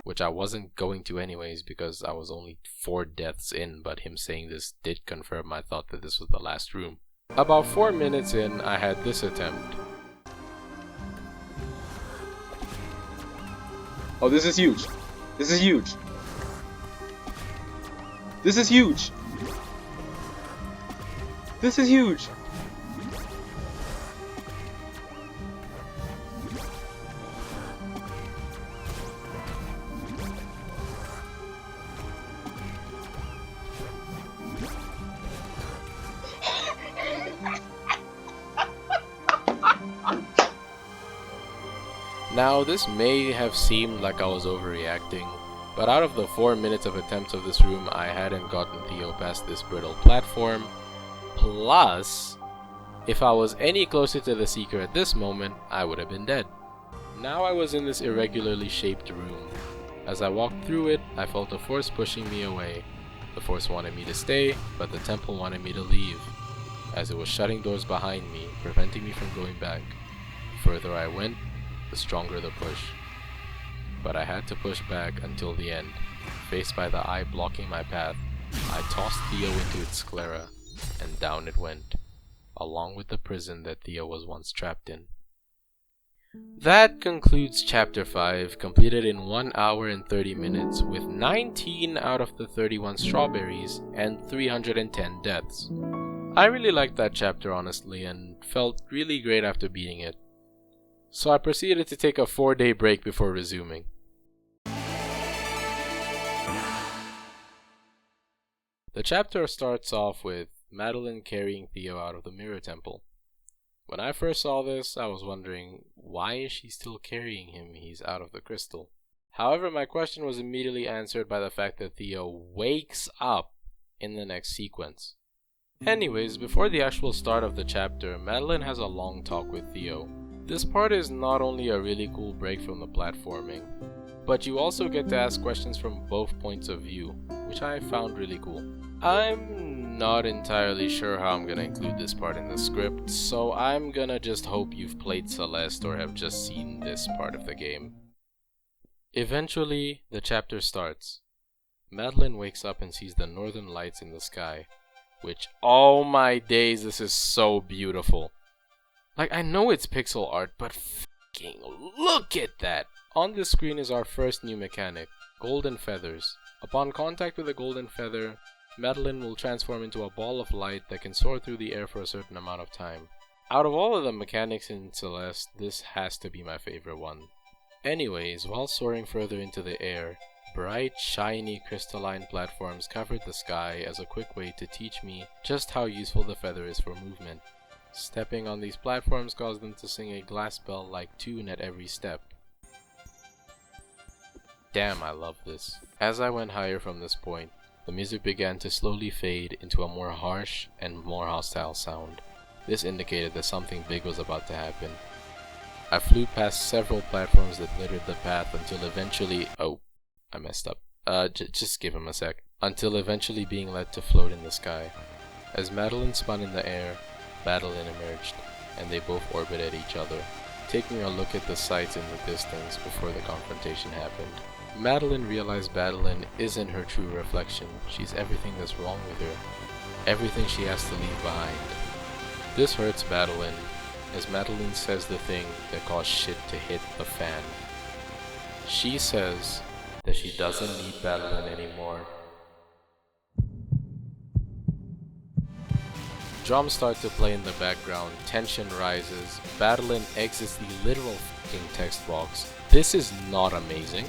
which I wasn't going to anyways because I was only 4 deaths in, but him saying this did confirm my thought that this was the last room. About 4 minutes in, I had this attempt. Oh, this is huge. This is huge. This is huge. This is huge. Now, this may have seemed like I was overreacting, but out of the 4 minutes of attempts of this room, I hadn't gotten Theo past this brittle platform. Plus, if I was any closer to the Seeker at this moment, I would have been dead. Now I was in this irregularly shaped room. As I walked through it, I felt a force pushing me away. The force wanted me to stay, but the temple wanted me to leave, as it was shutting doors behind me, preventing me from going back. The further I went, the stronger the push. But I had to push back until the end. Faced by the eye blocking my path, I tossed Theo into its sclera, and down it went, along with the prison that Theo was once trapped in. That concludes Chapter 5, completed in 1 hour and 30 minutes, with 19 out of the 31 strawberries and 310 deaths. I really liked that chapter honestly, and felt really great after beating it. So I proceeded to take a 4-day break before resuming. The chapter starts off with Madeline carrying Theo out of the Mirror Temple. When I first saw this, I was wondering, why is she still carrying him? He's out of the crystal. However, my question was immediately answered by the fact that Theo wakes up in the next sequence. Anyways, before the actual start of the chapter, Madeline has a long talk with Theo. This part is not only a really cool break from the platforming, but you also get to ask questions from both points of view, which I found really cool. I'm not entirely sure how I'm gonna include this part in the script, so I'm gonna just hope you've played Celeste or have just seen this part of the game. Eventually, the chapter starts. Madeline wakes up and sees the northern lights in the sky, which, oh my days, this is so beautiful. Like, I know it's pixel art, but fucking look at that! On the screen is our first new mechanic, Golden Feathers. Upon contact with a golden feather, Madeline will transform into a ball of light that can soar through the air for a certain amount of time. Out of all of the mechanics in Celeste, this has to be my favorite one. Anyways, while soaring further into the air, bright, shiny, crystalline platforms covered the sky as a quick way to teach me just how useful the feather is for movement. Stepping on these platforms caused them to sing a glass bell-like tune at every step. Damn, I love this. As I went higher from this point, the music began to slowly fade into a more harsh and more hostile sound. This indicated that something big was about to happen. I flew past several platforms that littered the path until eventually— oh, I messed up. Just give him a sec. Until eventually being led to float in the sky. As Madeline spun in the air, Madeline emerged, and they both orbited each other, taking a look at the sights in the distance before the confrontation happened. Madeline realized Madeline isn't her true reflection. She's everything that's wrong with her. Everything she has to leave behind. This hurts Madeline, as Madeline says the thing that caused shit to hit the fan. She says that she doesn't need Madeline anymore. Drums start to play in the background, tension rises, Madeline exits the literal f***ing text box. This is not amazing.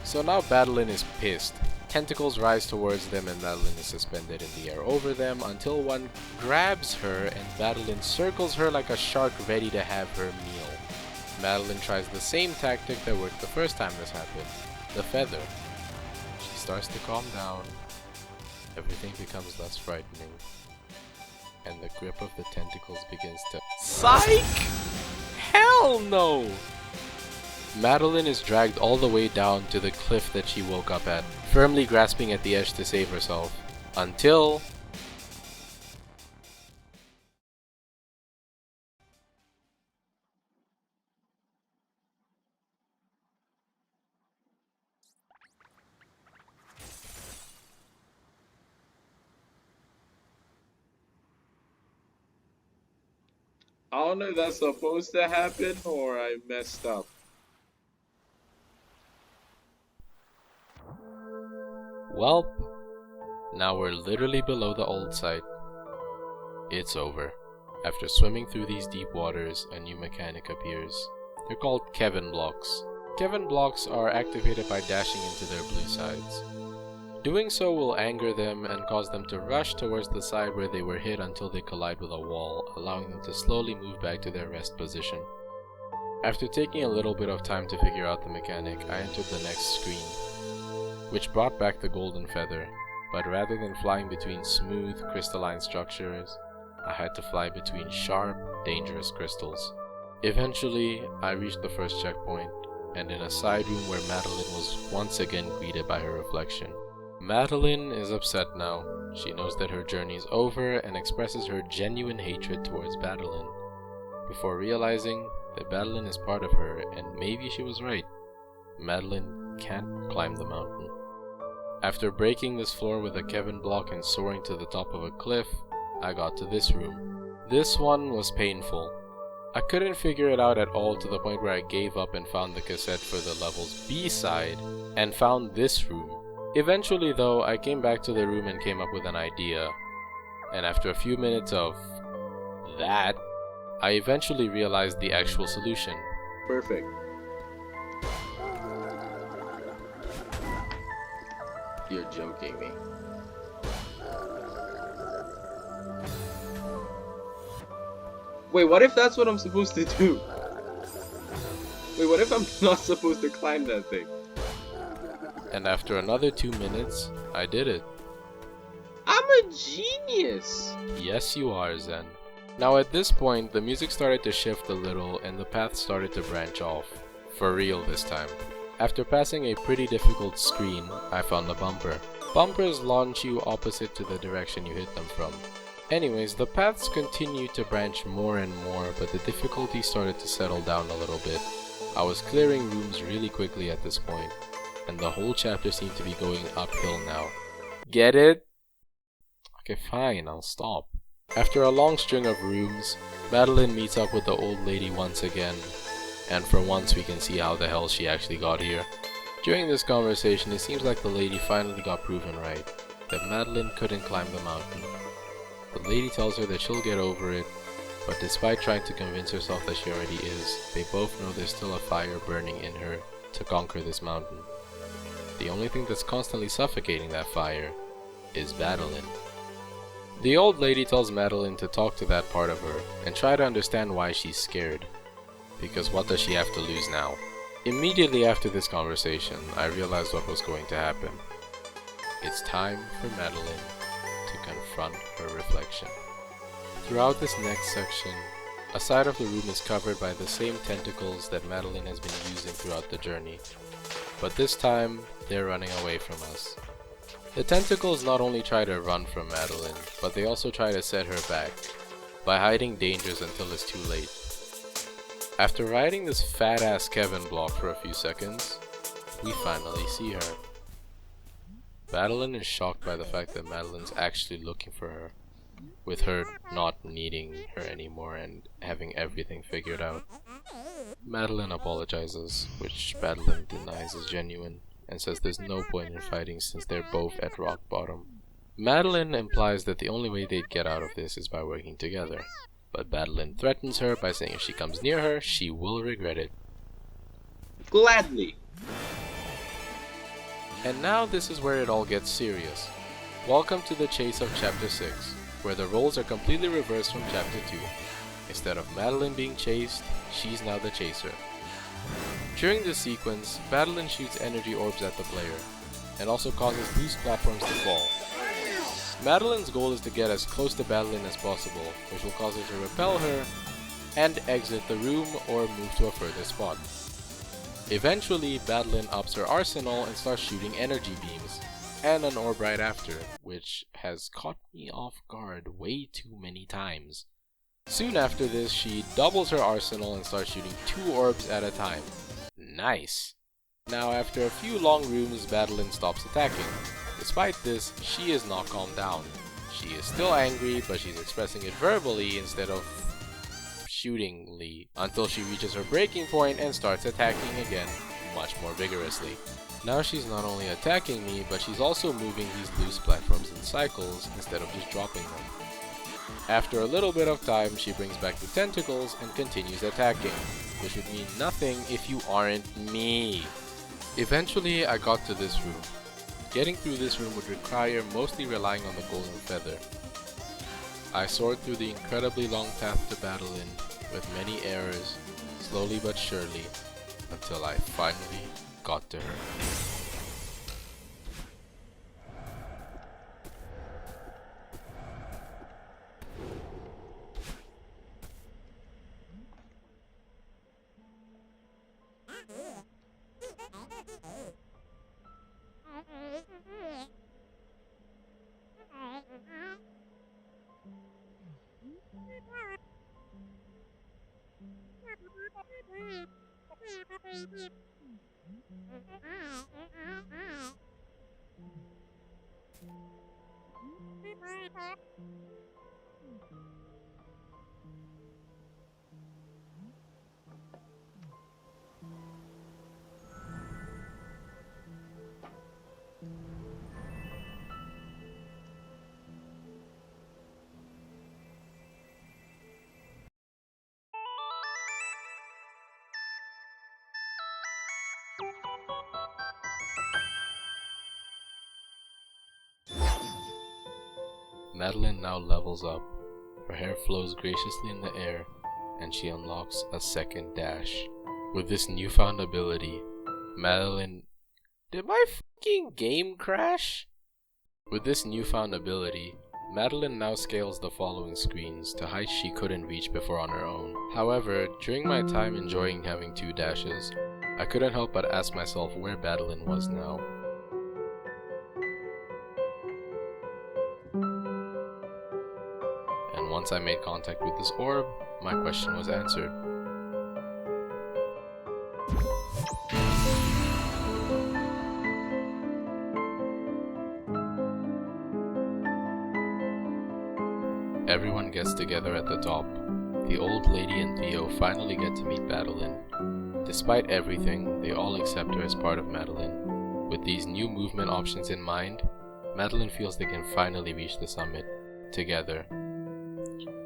So now Madeline is pissed. Tentacles rise towards them and Madeline is suspended in the air over them until one grabs her and Madeline circles her like a shark ready to have her meal. Madeline tries the same tactic that worked the first time this happened, the feather. She starts to calm down, everything becomes less frightening, and the grip of the tentacles begins to— Psych! Hell no! Madeline is dragged all the way down to the cliff that she woke up at, firmly grasping at the edge to save herself, until— I don't know if that's supposed to happen or I messed up. Welp, now we're literally below the old site. It's over. After swimming through these deep waters, a new mechanic appears. They're called Kevin blocks. Kevin blocks are activated by dashing into their blue sides. Doing so will anger them and cause them to rush towards the side where they were hit until they collide with a wall, allowing them to slowly move back to their rest position. After taking a little bit of time to figure out the mechanic, I entered the next screen, which brought back the golden feather, but rather than flying between smooth, crystalline structures, I had to fly between sharp, dangerous crystals. Eventually, I reached the first checkpoint, and in a side room where Madeline was once again greeted by her reflection. Madeline is upset now. She knows that her journey is over and expresses her genuine hatred towards Madeline, before realizing that Madeline is part of her and maybe she was right. Madeline can't climb the mountain. After breaking this floor with a Kevin block and soaring to the top of a cliff, I got to this room. This one was painful. I couldn't figure it out at all to the point where I gave up and found the cassette for the level's B-side and found this room. Eventually though, I came back to the room and came up with an idea, and after a few minutes of that, I eventually realized the actual solution. Perfect. You're joking me. Wait, what if that's what I'm supposed to do? Wait, what if I'm not supposed to climb that thing? And after another 2 minutes, I did it. I'm a genius! Yes, you are, Zen. Now at this point, the music started to shift a little and the path started to branch off. For real this time. After passing a pretty difficult screen, I found a bumper. Bumpers launch you opposite to the direction you hit them from. Anyways, the paths continued to branch more and more, but the difficulty started to settle down a little bit. I was clearing rooms really quickly at this point, and the whole chapter seemed to be going uphill now. Get it? Okay, fine, I'll stop. After a long string of rooms, Madeline meets up with the old lady once again, and for once we can see how the hell she actually got here. During this conversation, it seems like the lady finally got proven right. that Madeline couldn't climb the mountain. The lady tells her that she'll get over it, but despite trying to convince herself that she already is, they both know there's still a fire burning in her to conquer this mountain. The only thing that's constantly suffocating that fire is Madeline. The old lady tells Madeline to talk to that part of her and try to understand why she's scared. Because what does she have to lose now? Immediately after this conversation, I realized what was going to happen. It's time for Madeline to confront her reflection. Throughout this next section, a side of the room is covered by the same tentacles that Madeline has been using throughout the journey. But this time, they're running away from us. The tentacles not only try to run from Madeline, but they also try to set her back by hiding dangers until it's too late. After riding this fat-ass Kevin block for a few seconds, we finally see her. Madeline is shocked by the fact that Madeline's actually looking for her, with her not needing her anymore and having everything figured out. Madeline apologizes, which Madeline denies is genuine, and says there's no point in fighting since they're both at rock bottom. Madeline implies that the only way they'd get out of this is by working together, but Madeline threatens her by saying if she comes near her, she will regret it. Gladly. And now this is where it all gets serious. Welcome to the chase of Chapter 6, where the roles are completely reversed from Chapter 2. Instead of Madeline being chased, she's now the chaser. During this sequence, Madeline shoots energy orbs at the player, and also causes loose platforms to fall. Madeline's goal is to get as close to Madeline as possible, which will cause her to repel her and exit the room or move to a further spot. Eventually, Madeline ups her arsenal and starts shooting energy beams, and an orb right after, which has caught me off guard way too many times. Soon after this, she doubles her arsenal and starts shooting 2 orbs at a time. Nice! Now after a few long rooms, Madeline stops attacking. Despite this, she is not calmed down. She is still angry, but she's expressing it verbally instead of shootingly, until she reaches her breaking point and starts attacking again, much more vigorously. Now she's not only attacking me, but she's also moving these loose platforms in cycles instead of just dropping them. After a little bit of time, she brings back the tentacles and continues attacking, which would mean nothing if you aren't me. Eventually, I got to this room. Getting through this room would require mostly relying on the golden feather. I soared through the incredibly long path to Madeline with many errors, slowly but surely, until I finally got to her. Madeline now levels up. Her hair flows graciously in the air, and she unlocks a second dash. With this newfound ability, Madeline... Did my fucking game crash? With this newfound ability, Madeline now scales the following screens to heights she couldn't reach before on her own. However, during my time enjoying having 2 dashes, I couldn't help but ask myself where Madeline was now. And once I made contact with this orb, my question was answered. Everyone gets together at the top. The old lady and Theo finally get to meet Madeline. Despite everything, they all accept her as part of Madeline. With these new movement options in mind, Madeline feels they can finally reach the summit together.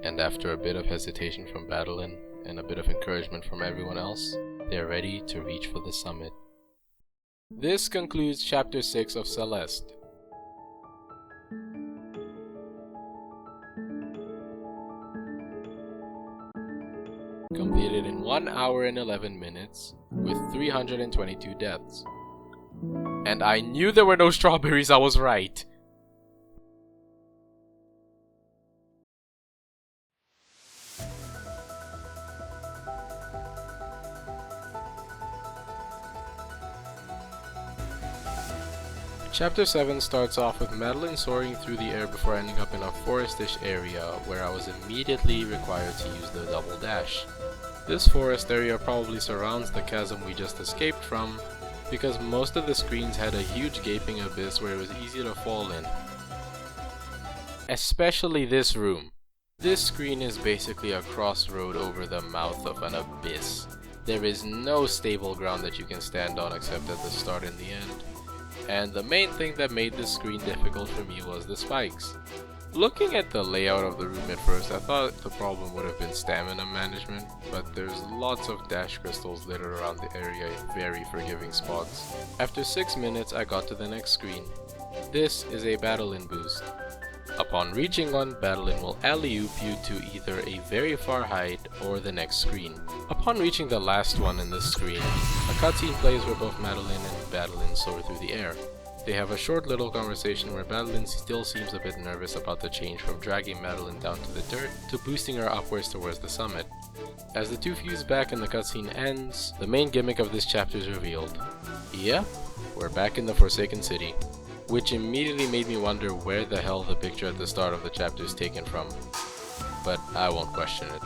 And after a bit of hesitation from Madeline and a bit of encouragement from everyone else, they are ready to reach for the summit. This concludes Chapter 6 of Celeste. Completed in 1 hour and 11 minutes with 322 deaths. And I knew there were no strawberries, I was right. Chapter 7 starts off with Madeline soaring through the air before ending up in a forestish area where I was immediately required to use the double dash. This forest area probably surrounds the chasm we just escaped from, because most of the screens had a huge gaping abyss where it was easy to fall in. Especially this room. This screen is basically a crossroad over the mouth of an abyss. There is no stable ground that you can stand on except at the start and the end. And the main thing that made this screen difficult for me was the spikes. Looking at the layout of the room at first, I thought the problem would have been stamina management, but there's lots of dash crystals littered around the area in very forgiving spots. After 6 minutes, I got to the next screen. This is a Madeline boost. Upon reaching one, Madeline will alley-oop you to either a very far height or the next screen. Upon reaching the last one in this screen, a cutscene plays where both Madeline and Madeline soar through the air. They have a short little conversation where Madeline still seems a bit nervous about the change from dragging Madeline down to the dirt to boosting her upwards towards the summit. As the two fuse back and the cutscene ends, the main gimmick of this chapter is revealed. Yep, we're back in the Forsaken City, which immediately made me wonder where the hell the picture at the start of the chapter is taken from. But I won't question it.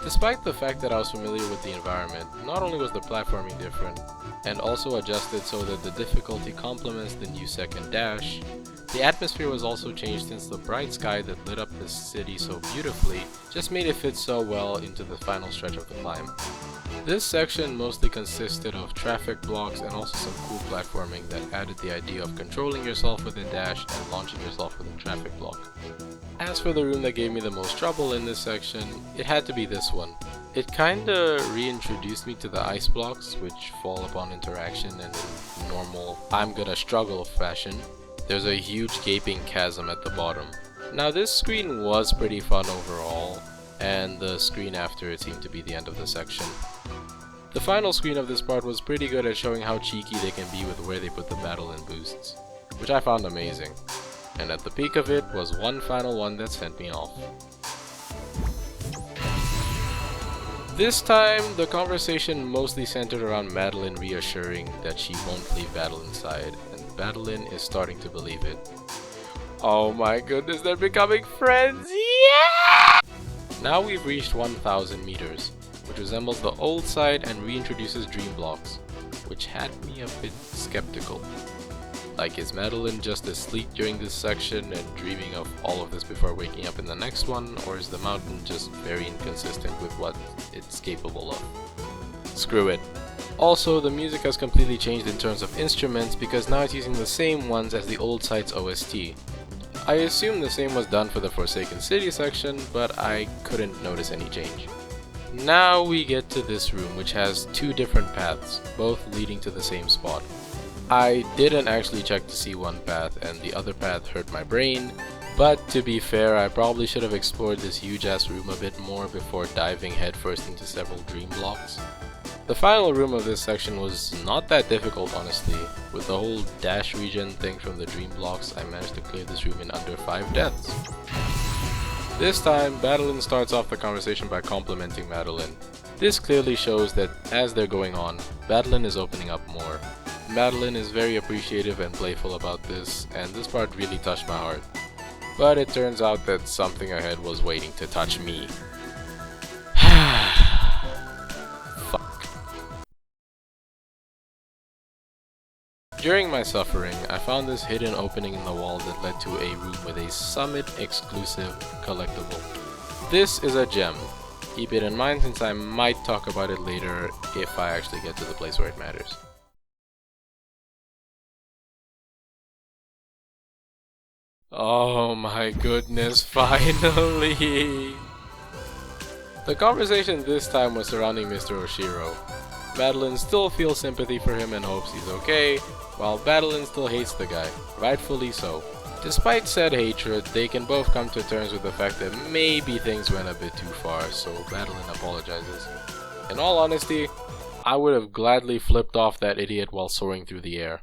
Despite the fact that I was familiar with the environment, not only was the platforming different, and also adjusted so that the difficulty complements the new second dash, the atmosphere was also changed since the bright sky that lit up the city so beautifully just made it fit so well into the final stretch of the climb. This section mostly consisted of traffic blocks and also some cool platforming that added the idea of controlling yourself with a dash and launching yourself with a traffic block. As for the room that gave me the most trouble in this section, it had to be this one. It kinda reintroduced me to the ice blocks, which fall upon interaction, and in normal I'm gonna struggle fashion, there's a huge gaping chasm at the bottom. Now this screen was pretty fun overall, and the screen after it seemed to be the end of the section. The final screen of this part was pretty good at showing how cheeky they can be with where they put the Madeline boosts, which I found amazing. And at the peak of it was one final one that sent me off. This time, the conversation mostly centered around Madeline reassuring that she won't leave Madeline's side, and Madeline is starting to believe it. Oh my goodness, they're becoming friends! Yeah! Now we've reached 1000 meters, which resembles the old side and reintroduces dream blocks, which had me a bit skeptical. Like, is Madeline just asleep during this section and dreaming of all of this before waking up in the next one, or is the mountain just very inconsistent with what it's capable of? Screw it. Also, the music has completely changed in terms of instruments because now it's using the same ones as the old site's OST. I assume the same was done for the Forsaken City section, but I couldn't notice any change. Now we get to this room, which has two different paths, both leading to the same spot. I didn't actually check to see one path, and the other path hurt my brain, but to be fair, I probably should have explored this huge ass room a bit more before diving headfirst into several dream blocks. The final room of this section was not that difficult, honestly. With the whole dash regen thing from the dream blocks, I managed to clear this room in under 5 deaths. This time, Madeline starts off the conversation by complimenting Madeline. This clearly shows that as they're going on, Madeline is opening up more. Madeline is very appreciative and playful about this, and this part really touched my heart. But it turns out that something ahead was waiting to touch me. Fuck. During my suffering, I found this hidden opening in the wall that led to a room with a Summit exclusive collectible. This is a gem. Keep it in mind since I might talk about it later if I actually get to the place where it matters. Oh my goodness, finally! The conversation this time was surrounding Mr. Oshiro. Madeline still feels sympathy for him and hopes he's okay, while Madeline still hates the guy, rightfully so. Despite said hatred, they can both come to terms with the fact that maybe things went a bit too far, so Madeline apologizes. In all honesty, I would have gladly flipped off that idiot while soaring through the air.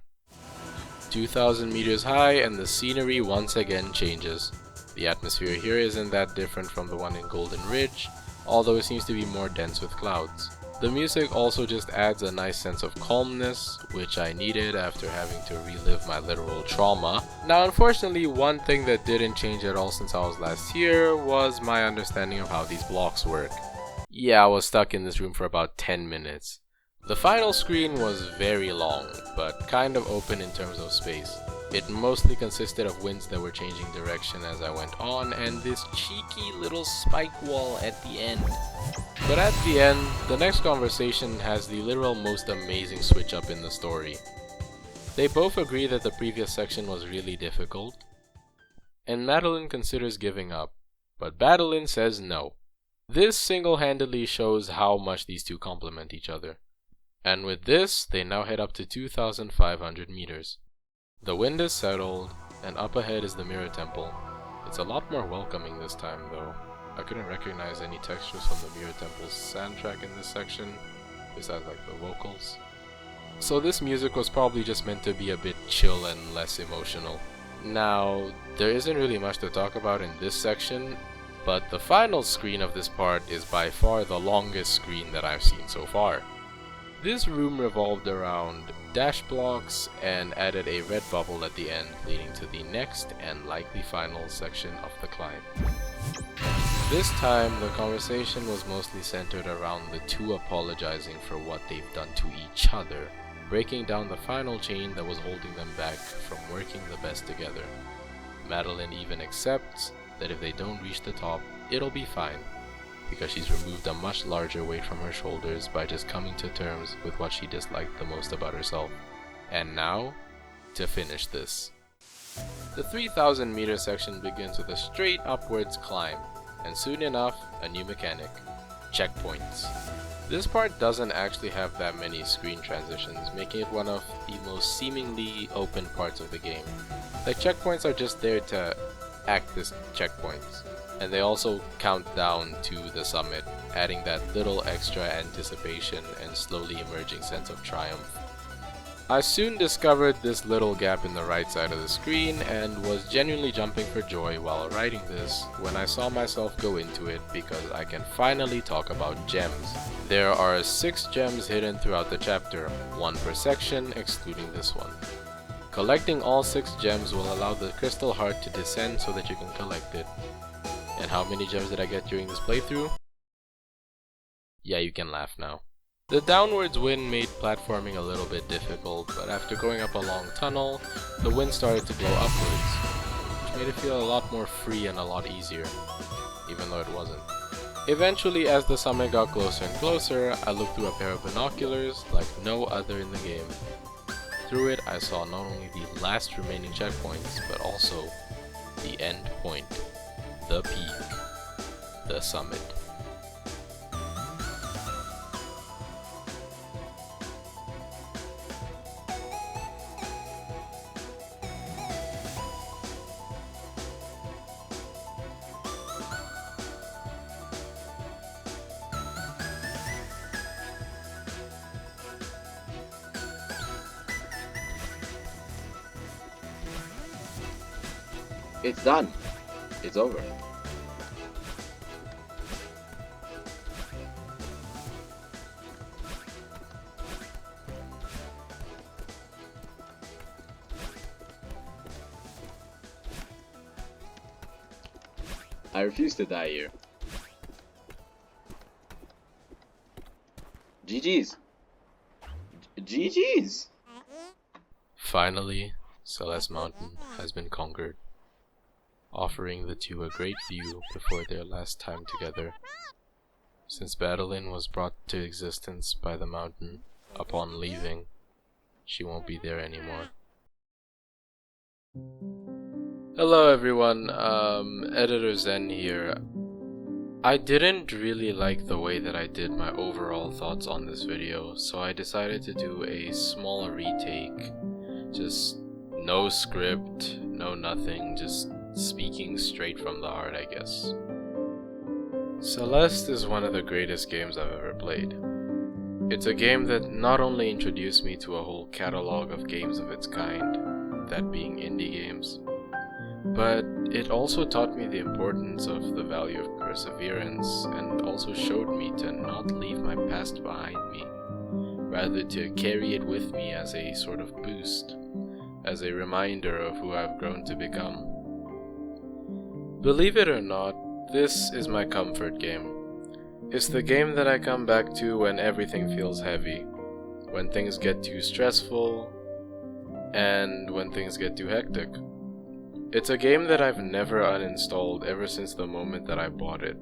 2,000 meters high and the scenery once again changes. The atmosphere here isn't that different from the one in Golden Ridge, although it seems to be more dense with clouds. The music also just adds a nice sense of calmness, which I needed after having to relive my literal trauma. Now unfortunately, one thing that didn't change at all since I was last here was my understanding of how these blocks work. Yeah, I was stuck in this room for about 10 minutes. The final screen was very long, but kind of open in terms of space. It mostly consisted of winds that were changing direction as I went on, and this cheeky little spike wall at the end. But at the end, the next conversation has the literal most amazing switch up in the story. They both agree that the previous section was really difficult, and Madeline considers giving up, but Madeline says no. This single-handedly shows how much these two complement each other. And with this, they now head up to 2,500 meters. The wind is settled, and up ahead is the Mirror Temple. It's a lot more welcoming this time though. I couldn't recognize any textures from the Mirror Temple's soundtrack in this section, besides like the vocals. So this music was probably just meant to be a bit chill and less emotional. Now, there isn't really much to talk about in this section, but the final screen of this part is by far the longest screen that I've seen so far. This room revolved around dash blocks and added a red bubble at the end, leading to the next and likely final section of the climb. This time, the conversation was mostly centered around the two apologizing for what they've done to each other, breaking down the final chain that was holding them back from working the best together. Madeline even accepts that if they don't reach the top, it'll be fine, because she's removed a much larger weight from her shoulders by just coming to terms with what she disliked the most about herself. And now, to finish this. The 3,000 meter section begins with a straight upwards climb, and soon enough, a new mechanic: checkpoints. This part doesn't actually have that many screen transitions, making it one of the most seemingly open parts of the game. Like, checkpoints are just there to act as checkpoints, and they also count down to the summit, adding that little extra anticipation and slowly emerging sense of triumph. I soon discovered this little gap in the right side of the screen and was genuinely jumping for joy while writing this when I saw myself go into it, because I can finally talk about gems. There are 6 gems hidden throughout the chapter, 1 per section excluding this one. Collecting all 6 gems will allow the crystal heart to descend so that you can collect it. And how many gems did I get during this playthrough? Yeah, you can laugh now. The downwards wind made platforming a little bit difficult, but after going up a long tunnel, the wind started to blow upwards, which made it feel a lot more free and a lot easier, even though it wasn't. Eventually, as the summit got closer and closer, I looked through a pair of binoculars like no other in the game. Through it, I saw not only the last remaining checkpoints, but also the end point, the peak, the summit. It's done. It's over. I refuse to die here. GG's. GG's. Finally, Celeste Mountain has been conquered, offering the two a great view before their last time together. Since Madeline was brought to existence by the mountain upon leaving, she won't be there anymore. Hello everyone, Editor Zen here. I didn't really like the way that I did my overall thoughts on this video, so I decided to do a small retake. Just no script, no nothing, just speaking straight from the heart, I guess. Celeste is one of the greatest games I've ever played. It's a game that not only introduced me to a whole catalog of games of its kind, that being indie games, but it also taught me the importance of the value of perseverance and also showed me to not leave my past behind me, rather to carry it with me as a sort of boost, as a reminder of who I've grown to become. Believe it or not, this is my comfort game. It's the game that I come back to when everything feels heavy, when things get too stressful, and when things get too hectic. It's a game that I've never uninstalled ever since the moment that I bought it.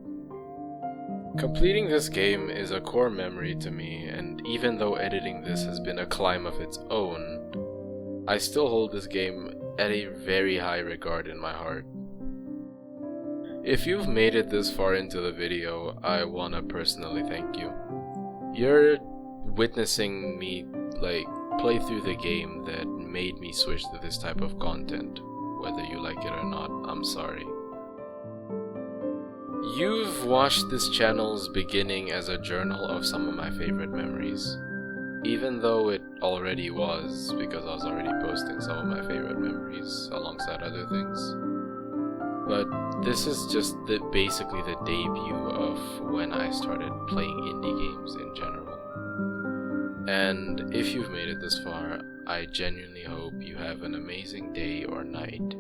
Completing this game is a core memory to me, and even though editing this has been a climb of its own, I still hold this game at a very high regard in my heart. If you've made it this far into the video, I wanna personally thank you. You're witnessing me play through the game that made me switch to this type of content. Whether you like it or not, I'm sorry. You've watched this channel's beginning as a journal of some of my favorite memories. Even though it already was, because I was already posting some of my favorite memories alongside other things. But this is just basically the debut of when I started playing indie games in general. And if you've made it this far, I genuinely hope you have an amazing day or night,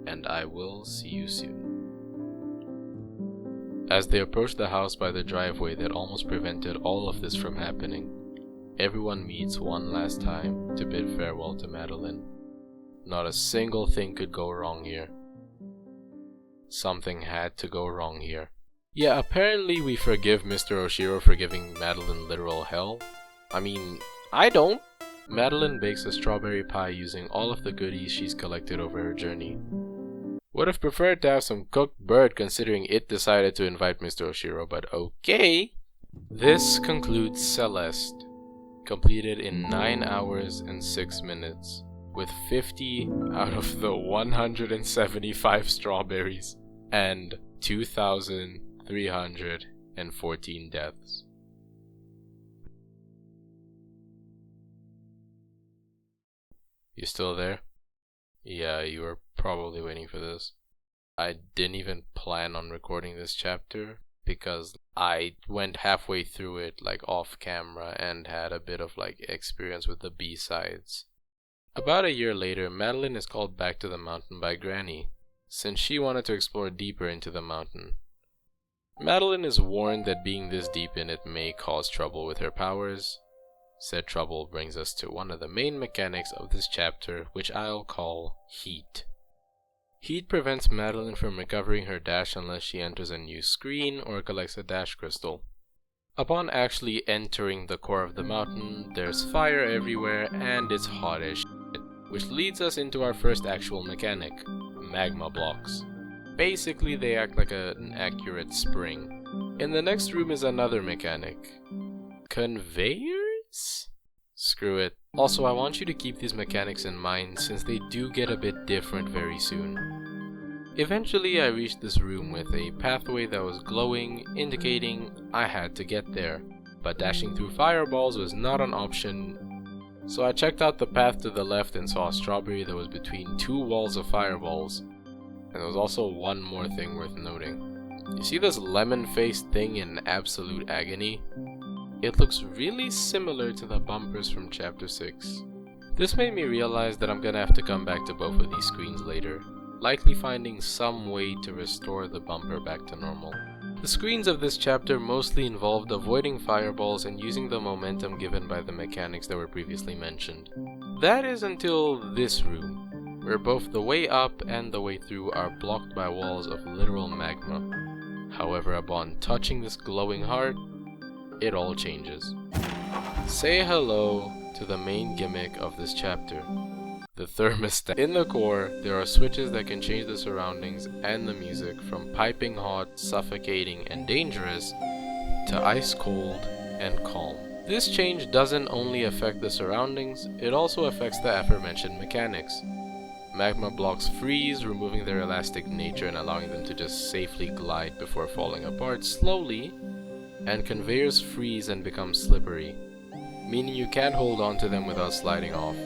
and I will see you soon. As they approach the house by the driveway that almost prevented all of this from happening, everyone meets one last time to bid farewell to Madeline. Not a single thing could go wrong here. Something had to go wrong here. Yeah, apparently we forgive Mr. Oshiro for giving Madeline literal hell. I mean, I don't. Madeline bakes a strawberry pie using all of the goodies she's collected over her journey. Would have preferred to have some cooked bird considering it decided to invite Mr. Oshiro, but okay. This concludes Celeste, completed in 9 hours and 6 minutes, with 50 out of the 175 strawberries and 2,314 deaths. You still there? Yeah, you were probably waiting for this. I didn't even plan on recording this chapter because I went halfway through it off camera and had a bit of experience with the B-sides. About a year later, Madeline is called back to the mountain by Granny, since she wanted to explore deeper into the mountain. Madeline is warned that being this deep in it may cause trouble with her powers. Said trouble brings us to one of the main mechanics of this chapter, which I'll call Heat. Heat prevents Madeline from recovering her dash unless she enters a new screen or collects a dash crystal. Upon actually entering the core of the mountain, there's fire everywhere and it's hot as shit, which leads us into our first actual mechanic, magma blocks. Basically, they act like an accurate spring. In the next room is another mechanic. Conveyors? Screw it. Also, I want you to keep these mechanics in mind since they do get a bit different very soon. Eventually, I reached this room with a pathway that was glowing, indicating I had to get there. But dashing through fireballs was not an option, so I checked out the path to the left and saw a strawberry that was between 2 walls of fireballs. And there was also one more thing worth noting. You see this lemon-faced thing in absolute agony? It looks really similar to the bumpers from Chapter 6. This made me realize that I'm gonna have to come back to both of these screens later, likely finding some way to restore the bumper back to normal. The screens of this chapter mostly involved avoiding fireballs and using the momentum given by the mechanics that were previously mentioned. That is until this room, where both the way up and the way through are blocked by walls of literal magma. However, upon touching this glowing heart, it all changes. Say hello to the main gimmick of this chapter, the thermostat. In the core, there are switches that can change the surroundings and the music from piping hot, suffocating, and dangerous to ice cold and calm. This change doesn't only affect the surroundings, it also affects the aforementioned mechanics. Magma blocks freeze, removing their elastic nature and allowing them to just safely glide before falling apart slowly, and conveyors freeze and become slippery, meaning you can't hold on to them without sliding off.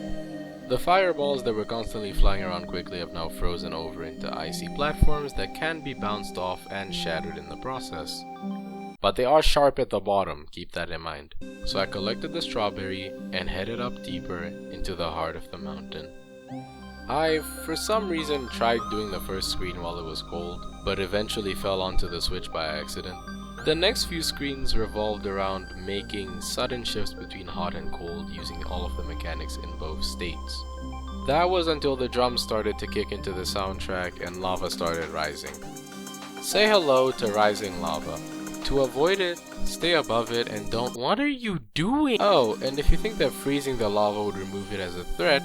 The fireballs that were constantly flying around quickly have now frozen over into icy platforms that can be bounced off and shattered in the process. But they are sharp at the bottom, keep that in mind. So I collected the strawberry and headed up deeper into the heart of the mountain. I, for some reason, tried doing the first screen while it was cold, but eventually fell onto the switch by accident. The next few screens revolved around making sudden shifts between hot and cold using all of the mechanics in both states. That was until the drums started to kick into the soundtrack and lava started rising. Say hello to rising lava. To avoid it, stay above it and don't— What are you doing? Oh, and if you think that freezing the lava would remove it as a threat,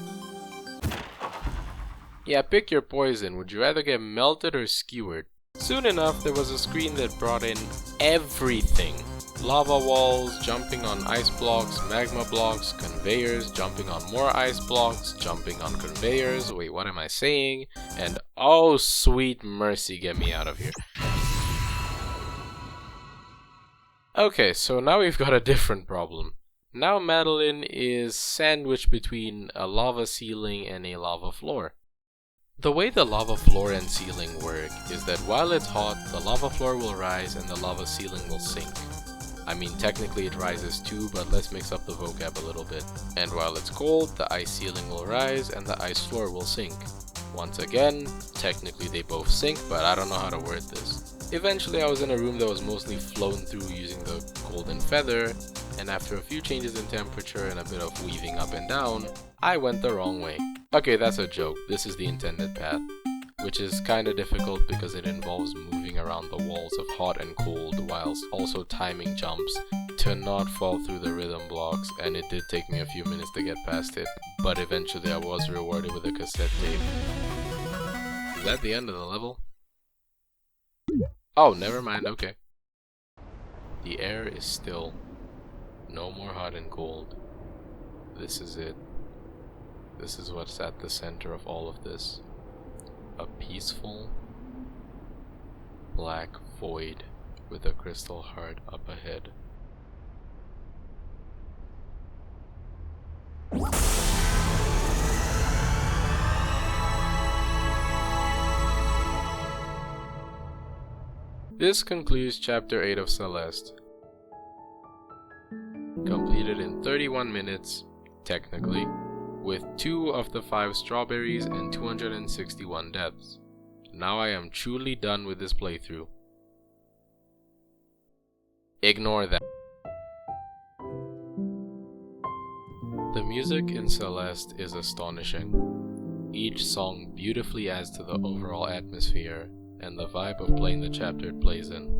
yeah, pick your poison. Would you rather get melted or skewered? Soon enough, there was a screen that brought in everything. Lava walls, jumping on ice blocks, magma blocks, conveyors, jumping on more ice blocks, jumping on conveyors— wait, what am I saying? And oh sweet mercy, get me out of here. Okay, so now we've got a different problem. Now Madeline is sandwiched between a lava ceiling and a lava floor. The way the lava floor and ceiling work is that while it's hot, the lava floor will rise and the lava ceiling will sink. I mean, technically it rises too, but let's mix up the vocab a little bit. And while it's cold, the ice ceiling will rise and the ice floor will sink. Once again, technically they both sink, but I don't know how to word this. Eventually I was in a room that was mostly flown through using the golden feather, and after a few changes in temperature and a bit of weaving up and down, I went the wrong way. Okay, that's a joke. This is the intended path, which is kinda difficult because it involves moving around the walls of hot and cold whilst also timing jumps to not fall through the rhythm blocks, and it did take me a few minutes to get past it, but eventually I was rewarded with a cassette tape. Is that the end of the level? Oh, never mind, okay. The air is still. No more hot and cold. This is it. This is what's at the center of all of this. A peaceful, black void with a crystal heart up ahead. This concludes Chapter 8 of Celeste. Completed in 31 minutes, technically, with 2 of the 5 strawberries and 261 deaths. Now I am truly done with this playthrough. Ignore that. The music in Celeste is astonishing. Each song beautifully adds to the overall atmosphere and the vibe of playing the chapter it plays in.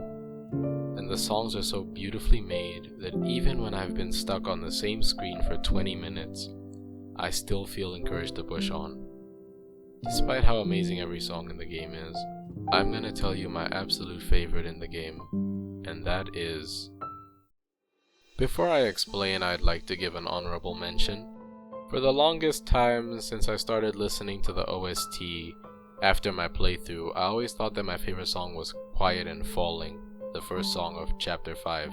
And the songs are so beautifully made that even when I've been stuck on the same screen for 20 minutes, I still feel encouraged to push on. Despite how amazing every song in the game is, I'm gonna tell you my absolute favorite in the game, and that is... Before I explain, I'd like to give an honorable mention. For the longest time since I started listening to the OST after my playthrough, I always thought that my favorite song was Quiet and Falling, the first song of Chapter 5.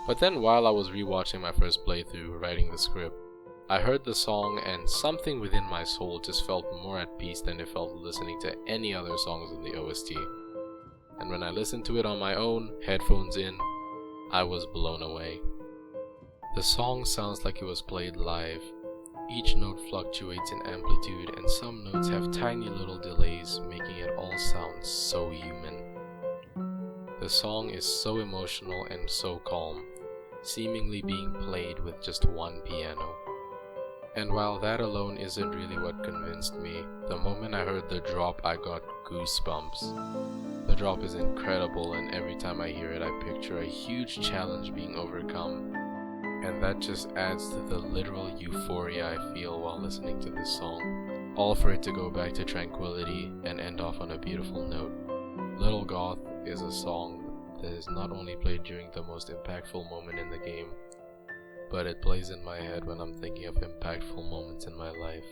But then while I was rewatching my first playthrough, writing the script, I heard the song and something within my soul just felt more at peace than it felt listening to any other songs in the OST. And when I listened to it on my own, headphones in, I was blown away. The song sounds like it was played live. Each note fluctuates in amplitude and some notes have tiny little delays, making it all sound so human. The song is so emotional and so calm, seemingly being played with just one piano. And while that alone isn't really what convinced me, the moment I heard the drop I got goosebumps. The drop is incredible and every time I hear it I picture a huge challenge being overcome. and that just adds to the literal euphoria I feel while listening to this song. All for it to go back to tranquility and end off on a beautiful note. Little Goth is a song that is not only played during the most impactful moment in the game, but it plays in my head when I'm thinking of impactful moments in my life.